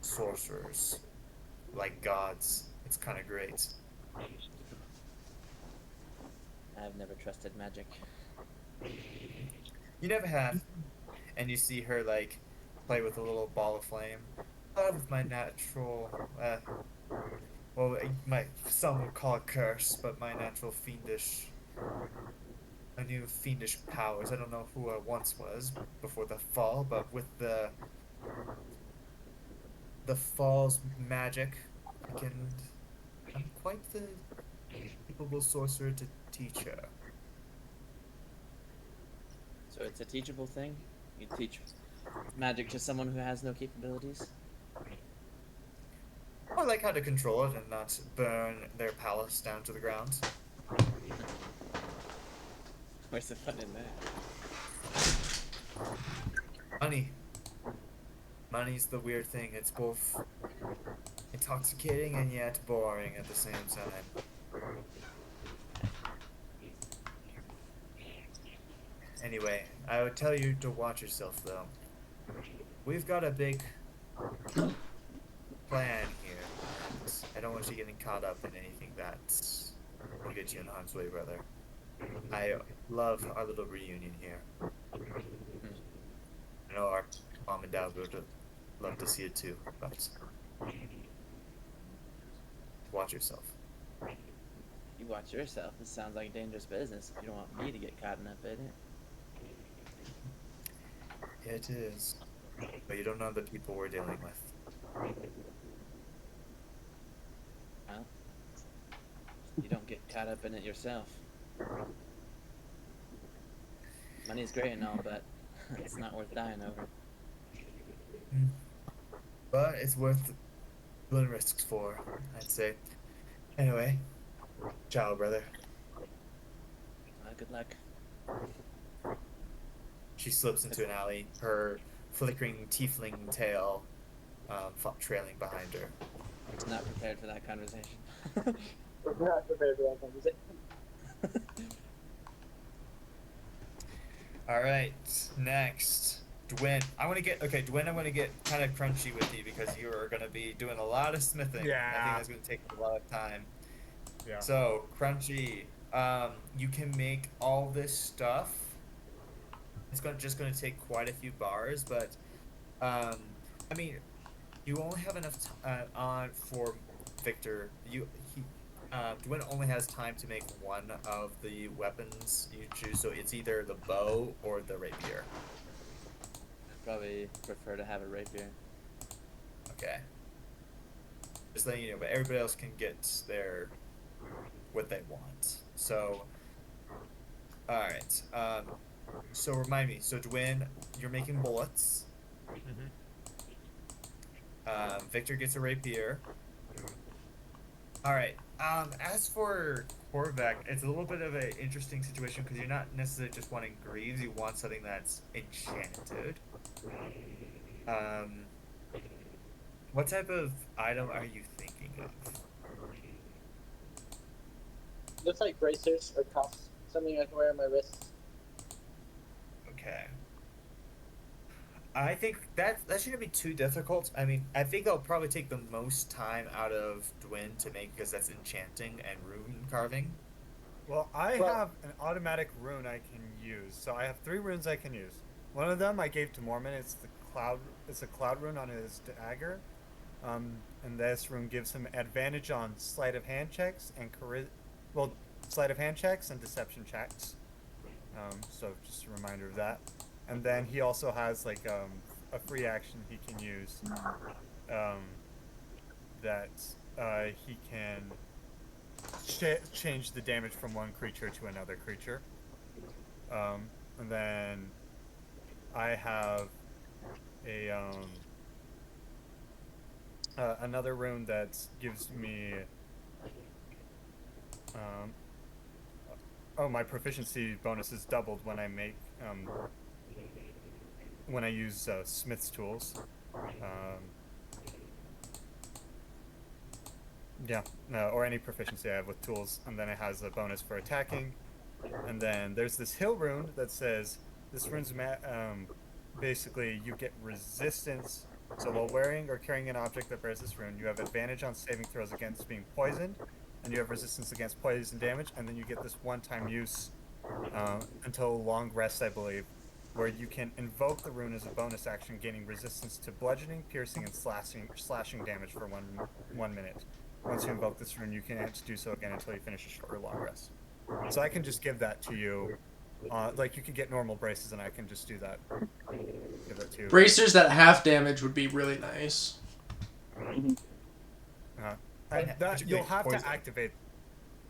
sorcerers like gods. It's kind of great. I've never trusted magic. You never have. And you see her, like, play with a little ball of flame. With my natural, some would call it curse, but my natural new fiendish powers. I don't know who I once was before the fall, but with the fall's magic, I'm quite the capable sorcerer to teach her. So it's a teachable thing? You teach magic to someone who has no capabilities? I like how to control it and not burn their palace down to the ground. Where's the fun in that? Money. Money's the weird thing. It's both intoxicating and yet boring at the same time. Anyway, I would tell you to watch yourself, though. We've got a big plan here. I don't want you getting caught up in anything that will get you in harm's way, brother. I love our little reunion here. I know our mom and dad would love to see it too, but watch yourself. You watch yourself. This sounds like dangerous business if you don't want me to get caught up in it. It is. But you don't know the people we're dealing with. Well, you don't get caught up in it yourself. Money's great and all, but it's not worth dying over. But it's worth doing risks for, I'd say. Anyway, ciao, brother. Good luck. She slips into an alley, her flickering tiefling tail trailing behind her. I was not prepared for that conversation. We're not prepared for that conversation. Alright, next. Dwayne, I want to get kind of crunchy with you because you are going to be doing a lot of smithing. Yeah. I think that's going to take a lot of time. Yeah. So, Crunchy, you can make all this stuff. It's just going to take quite a few bars, but, I mean, you only have enough on for Victor. Dwin only has time to make one of the weapons you choose, so it's either the bow or the rapier. I'd probably prefer to have a rapier. Okay. Just letting you know, but everybody else can get what they want. So, all right. So remind me. So Dwin, you're making bullets. Victor gets a rapier. All right. As for Korvac, it's a little bit of an interesting situation because you're not necessarily just wanting greaves. You want something that's enchanted. What type of item are you thinking of? Looks like bracers or cuffs. Something I can wear on my wrists. Okay. I think that shouldn't be too difficult. I mean, I think that'll probably take the most time out of Dwin to make because that's enchanting and rune carving. Well, I have an automatic rune I can use. So I have 3 runes I can use. One of them I gave to Mormon. It's a cloud rune on his dagger. And this rune gives him advantage on sleight of hand checks and sleight of hand checks and deception checks. So just a reminder of that. And then he also has like a free action he can use that he can change the damage from one creature to another creature. And then I have a another rune that gives me my proficiency bonus is doubled when I make when I use smith's tools. Or any proficiency I have with tools, and then it has a bonus for attacking. And then there's this hill rune that says this rune's basically you get resistance. So while wearing or carrying an object that bears this rune, you have advantage on saving throws against being poisoned, and you have resistance against poison damage. And then you get this one-time use until a long rest, I believe, where you can invoke the rune as a bonus action, gaining resistance to bludgeoning, piercing, and slashing damage for 1 minute. Once you invoke this rune, you can't do so again until you finish a short or long rest. So I can just give that to you. Like you could get normal braces, and I can just do that. Give that to you. Bracers that half damage would be really nice. You'll have to activate.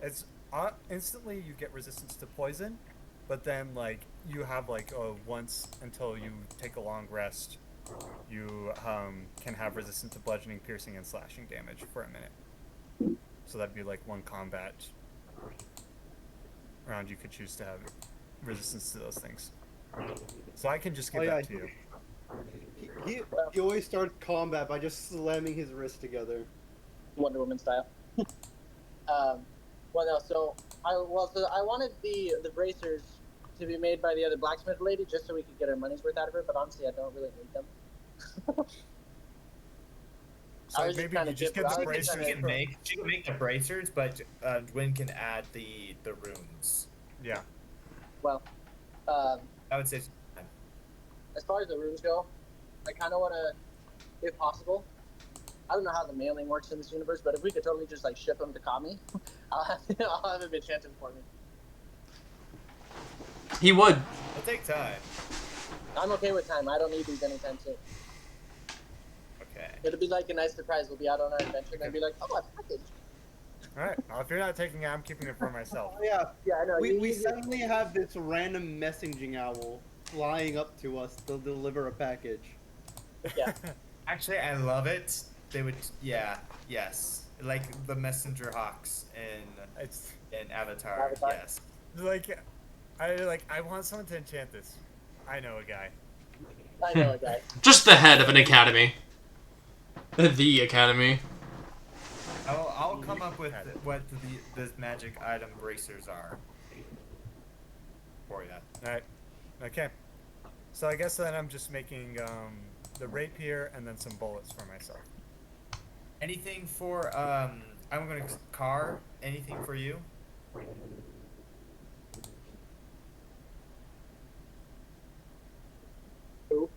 It's instantly you get resistance to poison, but then like you have like once until you take a long rest, you can have resistance to bludgeoning, piercing, and slashing damage for a minute. So that'd be like one combat round you could choose to have resistance to those things. So I can just give that to you. He always starts combat by just slamming his wrists together. Wonder Woman style. So I wanted the bracers to be made by the other blacksmith lady just so we could get our money's worth out of her, but honestly I don't really need them. So maybe you just get the bracers. She can make the bracers, but Dwin can add the runes. Yeah. Well, I would say. As far as the runes go, I kind of want to, if possible. I don't know how the mailing works in this universe, but if we could totally just like ship them to Kami, I'll have him enchanted for me. He would. It'll take time. I'm okay with time. I don't need these anytime soon. Okay. It'll be like a nice surprise. We'll be out on our adventure and be like, oh, a package. Alright, well, if you're not taking it, I'm keeping it for myself. Yeah, I know. We suddenly have this random messaging owl flying up to us to deliver a package. Yeah. Actually, I love it. They would, yes, like the messenger hawks in Avatar. Yes. I want someone to enchant this. I know a guy. I know a guy. Just the head of an academy. The academy. I'll come up with what the magic item bracers are for you. Alright. Okay. So I guess then I'm just making the rapier and then some bullets for myself. Anything for I'm gonna Car. Anything for you? Who?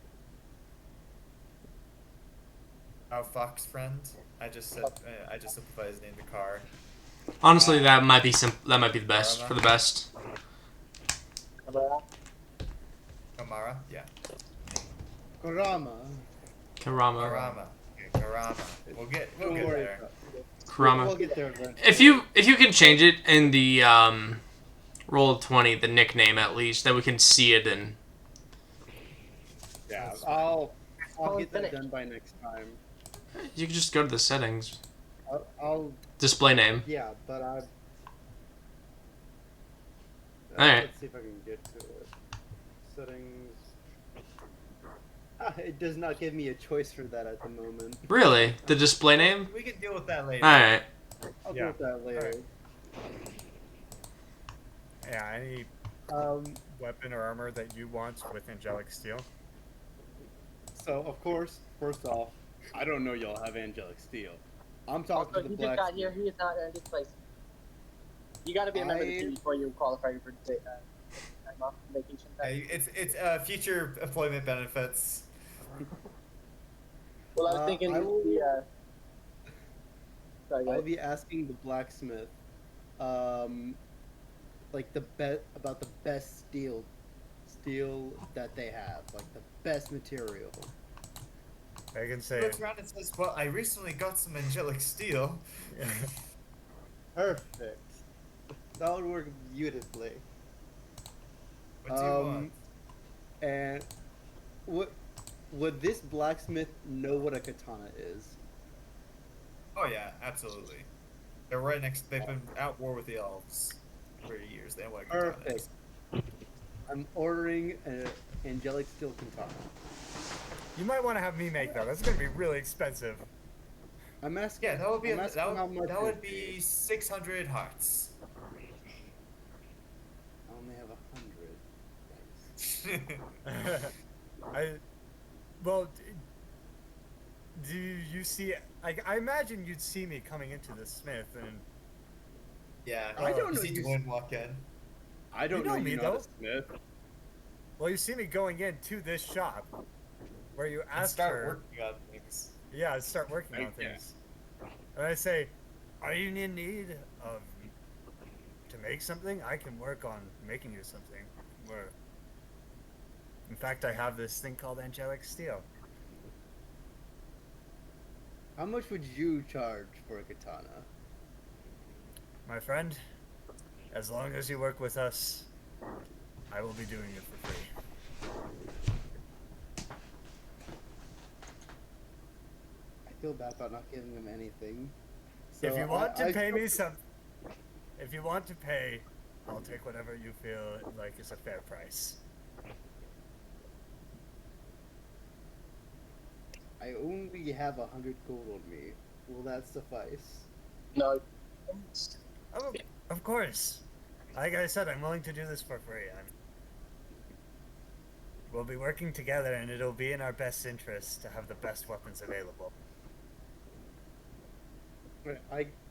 Our fox friend. I just simplified his name to Car. Honestly, that might be that might be the best for the best. Kamara? Yeah. Kurama. Karama. Karama. Yeah, Karama. We'll get Don't worry there. about it. Karama. We'll get there eventually. If you can change it in the roll of 20, the nickname at least, that we can see it in. Yeah, I'll get that done by next time. You can just go to the settings. I'll Display name. yeah, but I. Alright. Let's see if I can get to it. Settings. It does not give me a choice for that at the moment. Really? The display name? We can deal with that later. Alright. I'll deal with that later. Yeah, any weapon or armor that you want with angelic steel? So, of course, first off, I don't know y'all have angelic steel. I'm talking Also, to the he just got blacksmith. here. He is not earned his place. You got to be a member of the team before you qualify for time off, vacation time. It's future employment benefits. Well, I was thinking sorry, I'll be asking the blacksmith, like about the best steel that they have, like the best material. I can say. Looks around and says, "Well, I recently got some angelic steel." Perfect. That would work beautifully. What do you want? And would this blacksmith know what a katana is? Oh yeah, absolutely. They're right next. They've been at war with the elves for years. They know what katana Perfect. is. I'm ordering an angelic steel katana. You might want to have me make that. That's gonna be really expensive. I'm asking. Yeah, that would be I'm asking how much that it would is. be 600 hearts. I only have 100. Well, do you see? I imagine you'd see me coming into the smith, and Yeah, I don't know see you- Dwayne walk in. I don't know know me, you're though. not a smith. well, you see me going into this shop, where you And ask start her. working on things. Yeah, I start working on things, and I say, "Are you in need of to make something? I can work on making you something." Where, in fact, I have this thing called angelic steel. How much would you charge for a katana? My friend, as long as you work with us, I will be doing it for free. I feel bad about not giving him anything. So If you want to I pay me some, if you want to pay, I'll take whatever you feel like is a fair price. I only have 100 gold on me. Will that suffice? No. Oh, of course. Like I said, I'm willing to do this for free. We'll be working together, and it'll be in our best interest to have the best weapons available.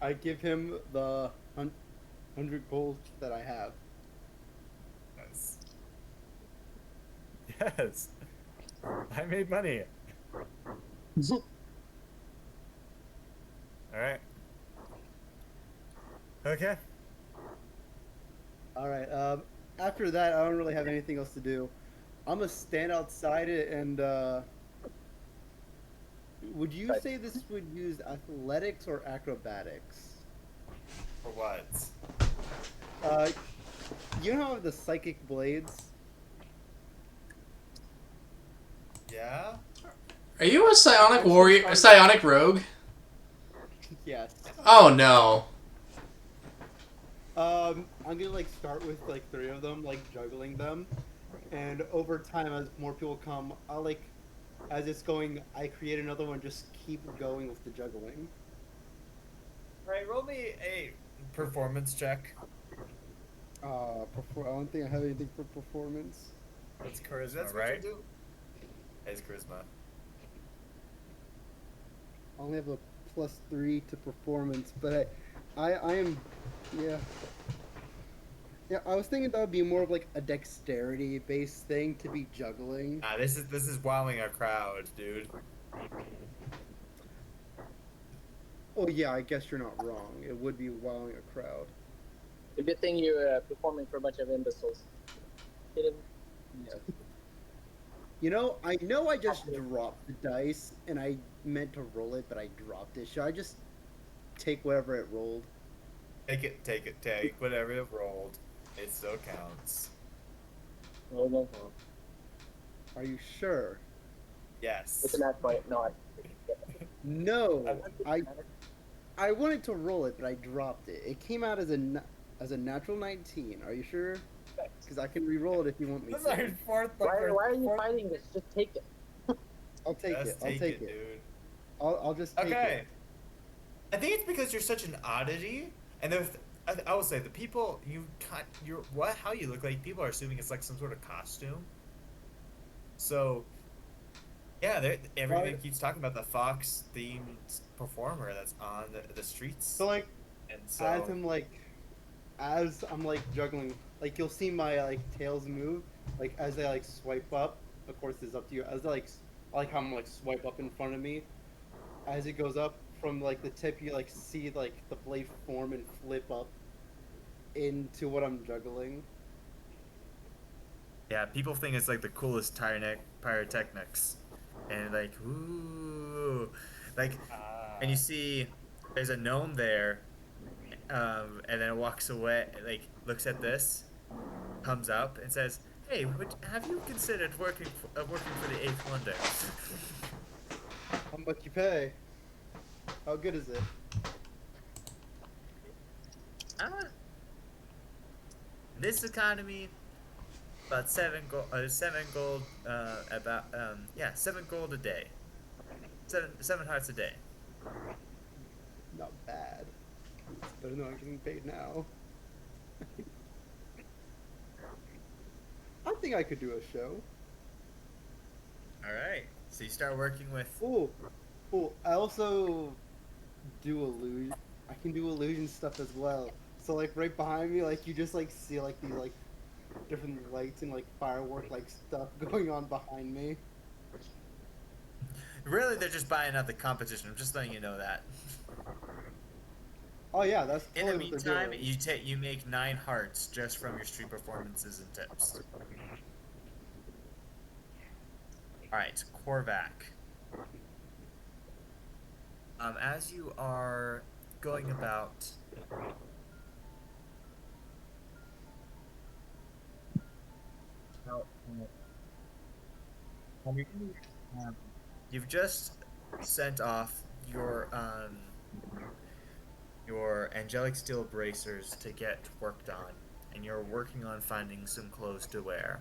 I give him the 100 gold that I have. Nice. Yes. I made money. Alright. Okay. Alright, after that, I don't really have anything else to do. I'm gonna stand outside it and, would you say this would use athletics or acrobatics? For what? You know how the psychic blades? Yeah. Are you a psionic warrior? A psionic rogue? Yes. Oh no. I'm gonna like start with like 3 of them, like juggling them, and over time as more people come, I'll like, as it's going, I create another one, just keep going with the juggling. Alright, roll me a performance check. I don't think I have anything for performance. That's charisma, That's what right? you do. It's charisma. I only have a +3 to performance, but I am, yeah. Yeah, I was thinking that would be more of like a dexterity-based thing to be juggling. Nah, this is wowing a crowd, dude. Oh yeah, I guess you're not wrong. It would be wowing a crowd. A good thing you're performing for a bunch of imbeciles. Hit him. Yes. I know I just dropped the dice, and I meant to roll it, but I dropped it. Should I just take whatever it rolled? Take whatever it rolled. It still counts. Oh, no. Are you sure? Yes. It's a match point. No, No, I wanted to roll it, but I dropped it. It came out as a natural 19. Are you sure? Because I can re-roll it if you want me This is our to. fourth. why are you fighting this? Just take it. I'll take it. Just I'll take it. dude. I'll just take Okay. it. I think it's because you're such an oddity, and I will say the people how you look like. People are assuming it's like some sort of costume. So, yeah, everybody keeps talking about the Fox themed performer that's on the streets. So like, and so as I'm like juggling, like you'll see my tails move, like as I swipe up. Of course, it's up to you. As I like how I'm swipe up in front of me. As it goes up from the tip, you see the blade form and flip up into what I'm juggling. yeah, people think it's like the coolest pyrotechnics, and ooh, and you see there's a gnome there, and then it walks away, looks at this, comes up and says, "Hey, have you considered working for the Eighth Wonder?" How much you pay? How good is it? This economy, about 7 gold, $7 gold a day, seven hearts a day. Not bad. It's better than I'm getting paid now. I think I could do a show. All right, so you start working with. Oh, I also do illusion. I can do illusion stuff as well. So right behind me, you just see these different lights and firework stuff going on behind me. Really, they're just buying out the competition. I'm just letting you know that. Oh yeah, that's In the totally what they're meantime, doing. you make 9 hearts just from your street performances and tips. All right, Korvac. As you are going about. You've just sent off your angelic steel bracers to get worked on, and you're working on finding some clothes to wear.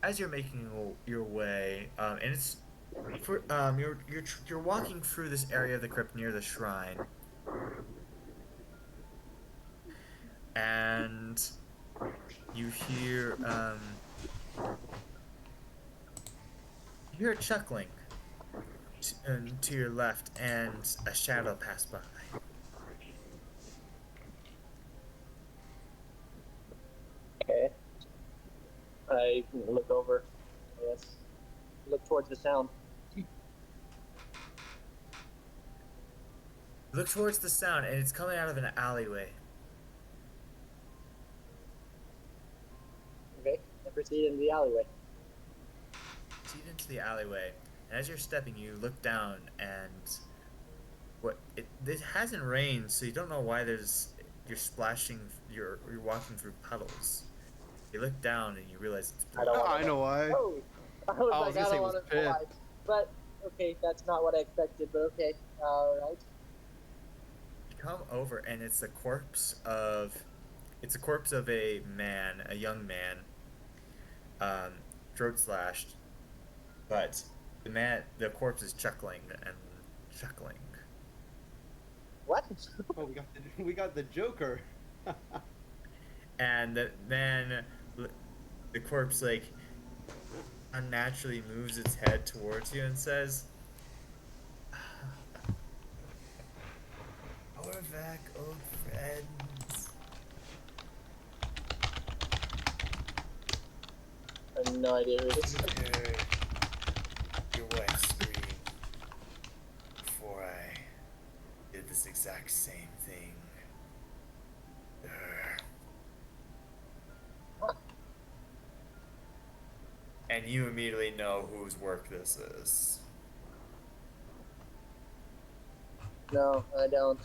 As you're making your way, and it's you're walking through this area of the crypt near the shrine, and you hear a chuckling to your left, and a shadow pass by. Okay. I look over. Yes. Look towards the sound. Look towards the sound, and it's coming out of an alleyway. Okay. I proceed into the alleyway. Proceed into the alleyway, and as you're stepping, you look down, and it hasn't rained, so you don't know why you're splashing. You're walking through puddles. You look down, and you realize it's blood. I know why. Oh, I was gonna say it don't was want to pit. lie. But, okay, that's not what I expected, but okay. Alright. You come over, and it's the corpse of a man, a young man, throat slashed, but the corpse is chuckling and chuckling. What? Oh, we got the Joker. And then the corpse unnaturally moves its head towards you and says, "We're back, old friends." I have no idea who it is. Heard your wife scream before I this exact same thing. And you immediately know whose work this is. No, I don't.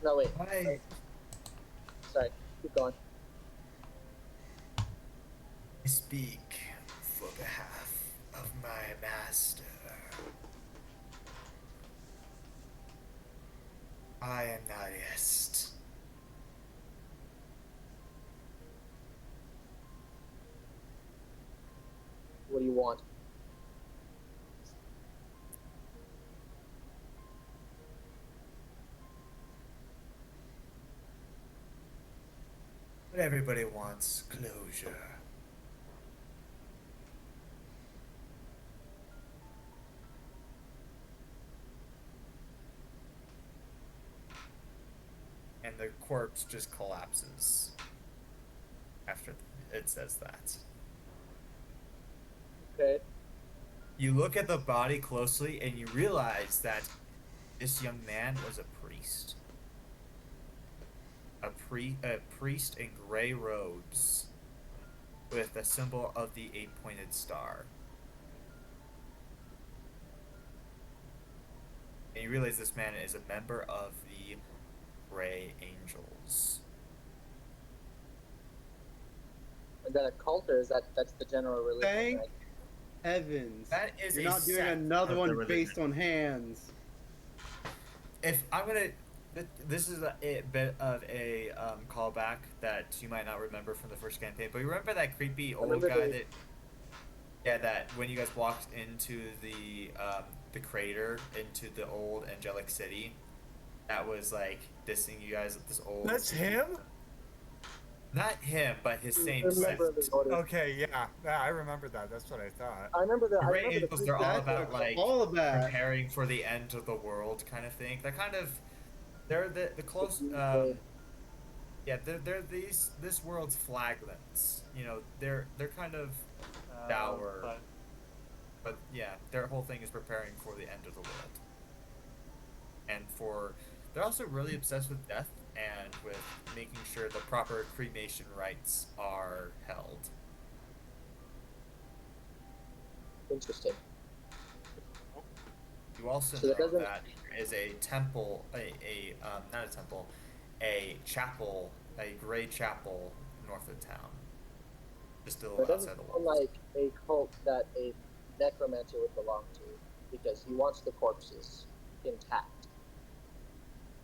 No, wait. Why? Sorry. Keep going. I speak for behalf of my master. I am Nariest. What do you want? But everybody wants closure. And the corpse just collapses after it says that. Okay. You look at the body closely and you realize that this young man was a priest. A priest in gray robes with a symbol of the 8-pointed star. And you realize this man is a member of the Gray Angels. Is that a cult or is that's the general religion? Thank Right? heavens. That is You're a not doing sect another of the one religion. based on hands. If I'm gonna, this is a bit of a callback that you might not remember from the first campaign, but you remember that creepy old remember guy the- that, yeah, that when you guys walked into the crater into the old angelic city, that was like dissing you guys at this old. That's him? Not him, but his same Remember sect. the order. Okay, yeah. Yeah, I remember that. That's what I thought. I remember the. I Gray remember Angels, the. they're all That's about like all of that. preparing for the end of the world kind of thing. They're kind of, they're the close. Yeah, they're this world's flaglets. You know, they're kind of dour. But yeah, their whole thing is preparing for the end of the world. And they're also really obsessed with death and with making sure the proper cremation rites are held. Interesting. You also So that know doesn't- that there is a temple, not a temple, a chapel, a gray chapel north of town. Just a It little doesn't outside the sound walls. like a cult that a necromancer would belong to, because he wants the corpses intact.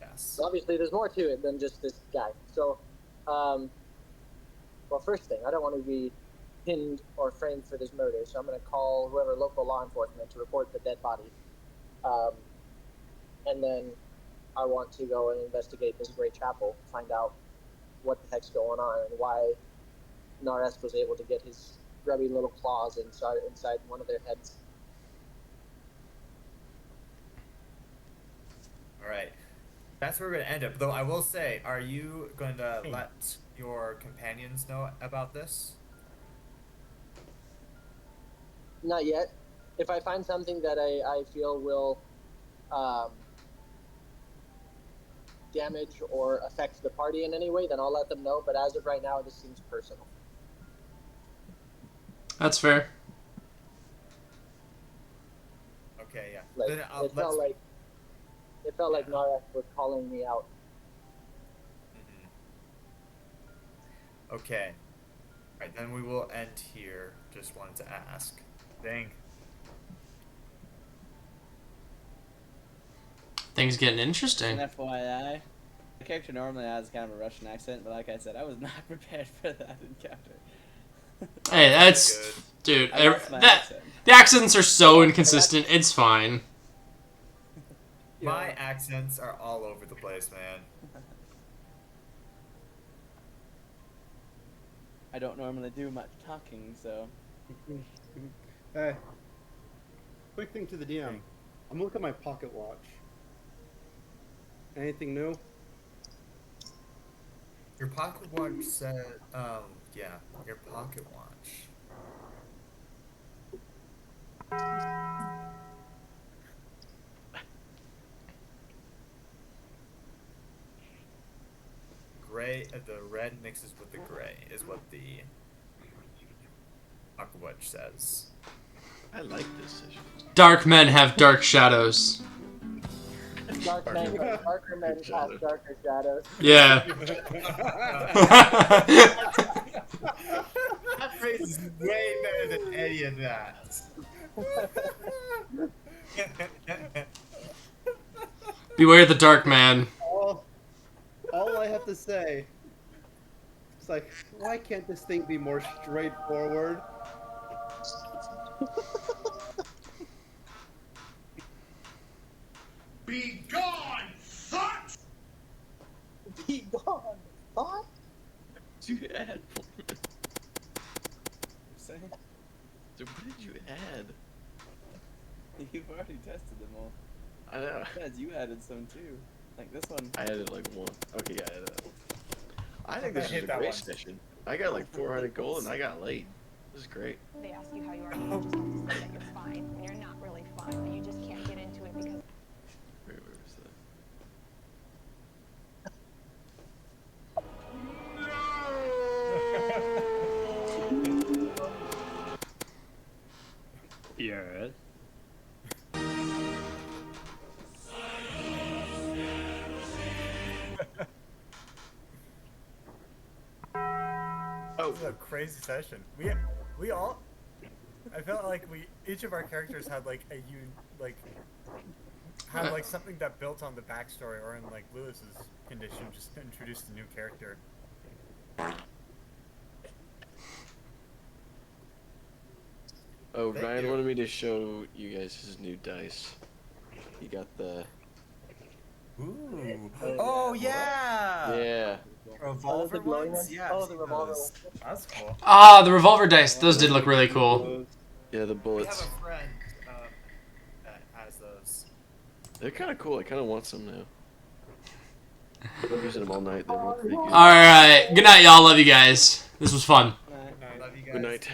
Yes. So obviously, there's more to it than just this guy. So, well, first thing, I don't want to be pinned or framed for this murder, so I'm going to call whoever local law enforcement to report the dead body. And then I want to go and investigate this great chapel, find out what the heck's going on and why Nares was able to get his grubby little claws inside one of their heads. Alright. That's where we're going to end up. Though I will say, are you going to let your companions know about this? Not yet. If I find something that I feel will damage or affect the party in any way, then I'll let them know. But as of right now, this seems personal. That's fair. Okay, yeah. Like, Then it felt like Narak was calling me out. Mm-hmm. Okay. Alright, then we will end here. Just wanted to ask. Dang. Things getting interesting. And FYI, the character normally has kind of a Russian accent, but like I said, I was not prepared for that encounter. Hey, that's dude. I lost my That accent. the accents are so inconsistent. It's fine. My accents are all over the place, man. I don't normally do much talking, so. Quick thing to the DM. I'm gonna look at my pocket watch. Anything new? Your pocket watch said, yeah, your pocket watch. the red mixes with the gray is what the Aquawatch says. I like this session. Dark men have dark shadows. Darker men cast darker shadows. Yeah. That phrase is way better than any of that. Beware the dark man. All I have to say is like, why can't this thing be more straightforward? Be gone, thought! Be gone, thought? What did you add? Saying? Dude, what did you add? You've already tested them all. I know. Besides, you added some too. Like this one. I added like one. Okay, yeah, I added that. I think this is hit a that great one. session. I got like 400 gold and I got late. This is great. They ask you how you are, and you just have to say that you're fine, and you're not really fine, but you just can't get into it because Where was that? Yes. This is a crazy session. We all. I felt like each of our characters had like had like something that built on the backstory, or in like Lewis's condition, just introduced a new character. Oh, Ryan wanted me to show you guys his new dice. He got the... Ooh. Oh, yeah! Yeah. Revolver the glowing ones? ones? Yeah. Oh, the revolver those. That's cool. Ah, the revolver dice. Those did look really cool. Yeah, the We have bullets. a friend that has those. They're kind of cool. I kind of want some now. I've been using them all night. They look pretty good. Alright. Good night, y'all. Love you guys. This was fun. Love you guys. Good night. Too.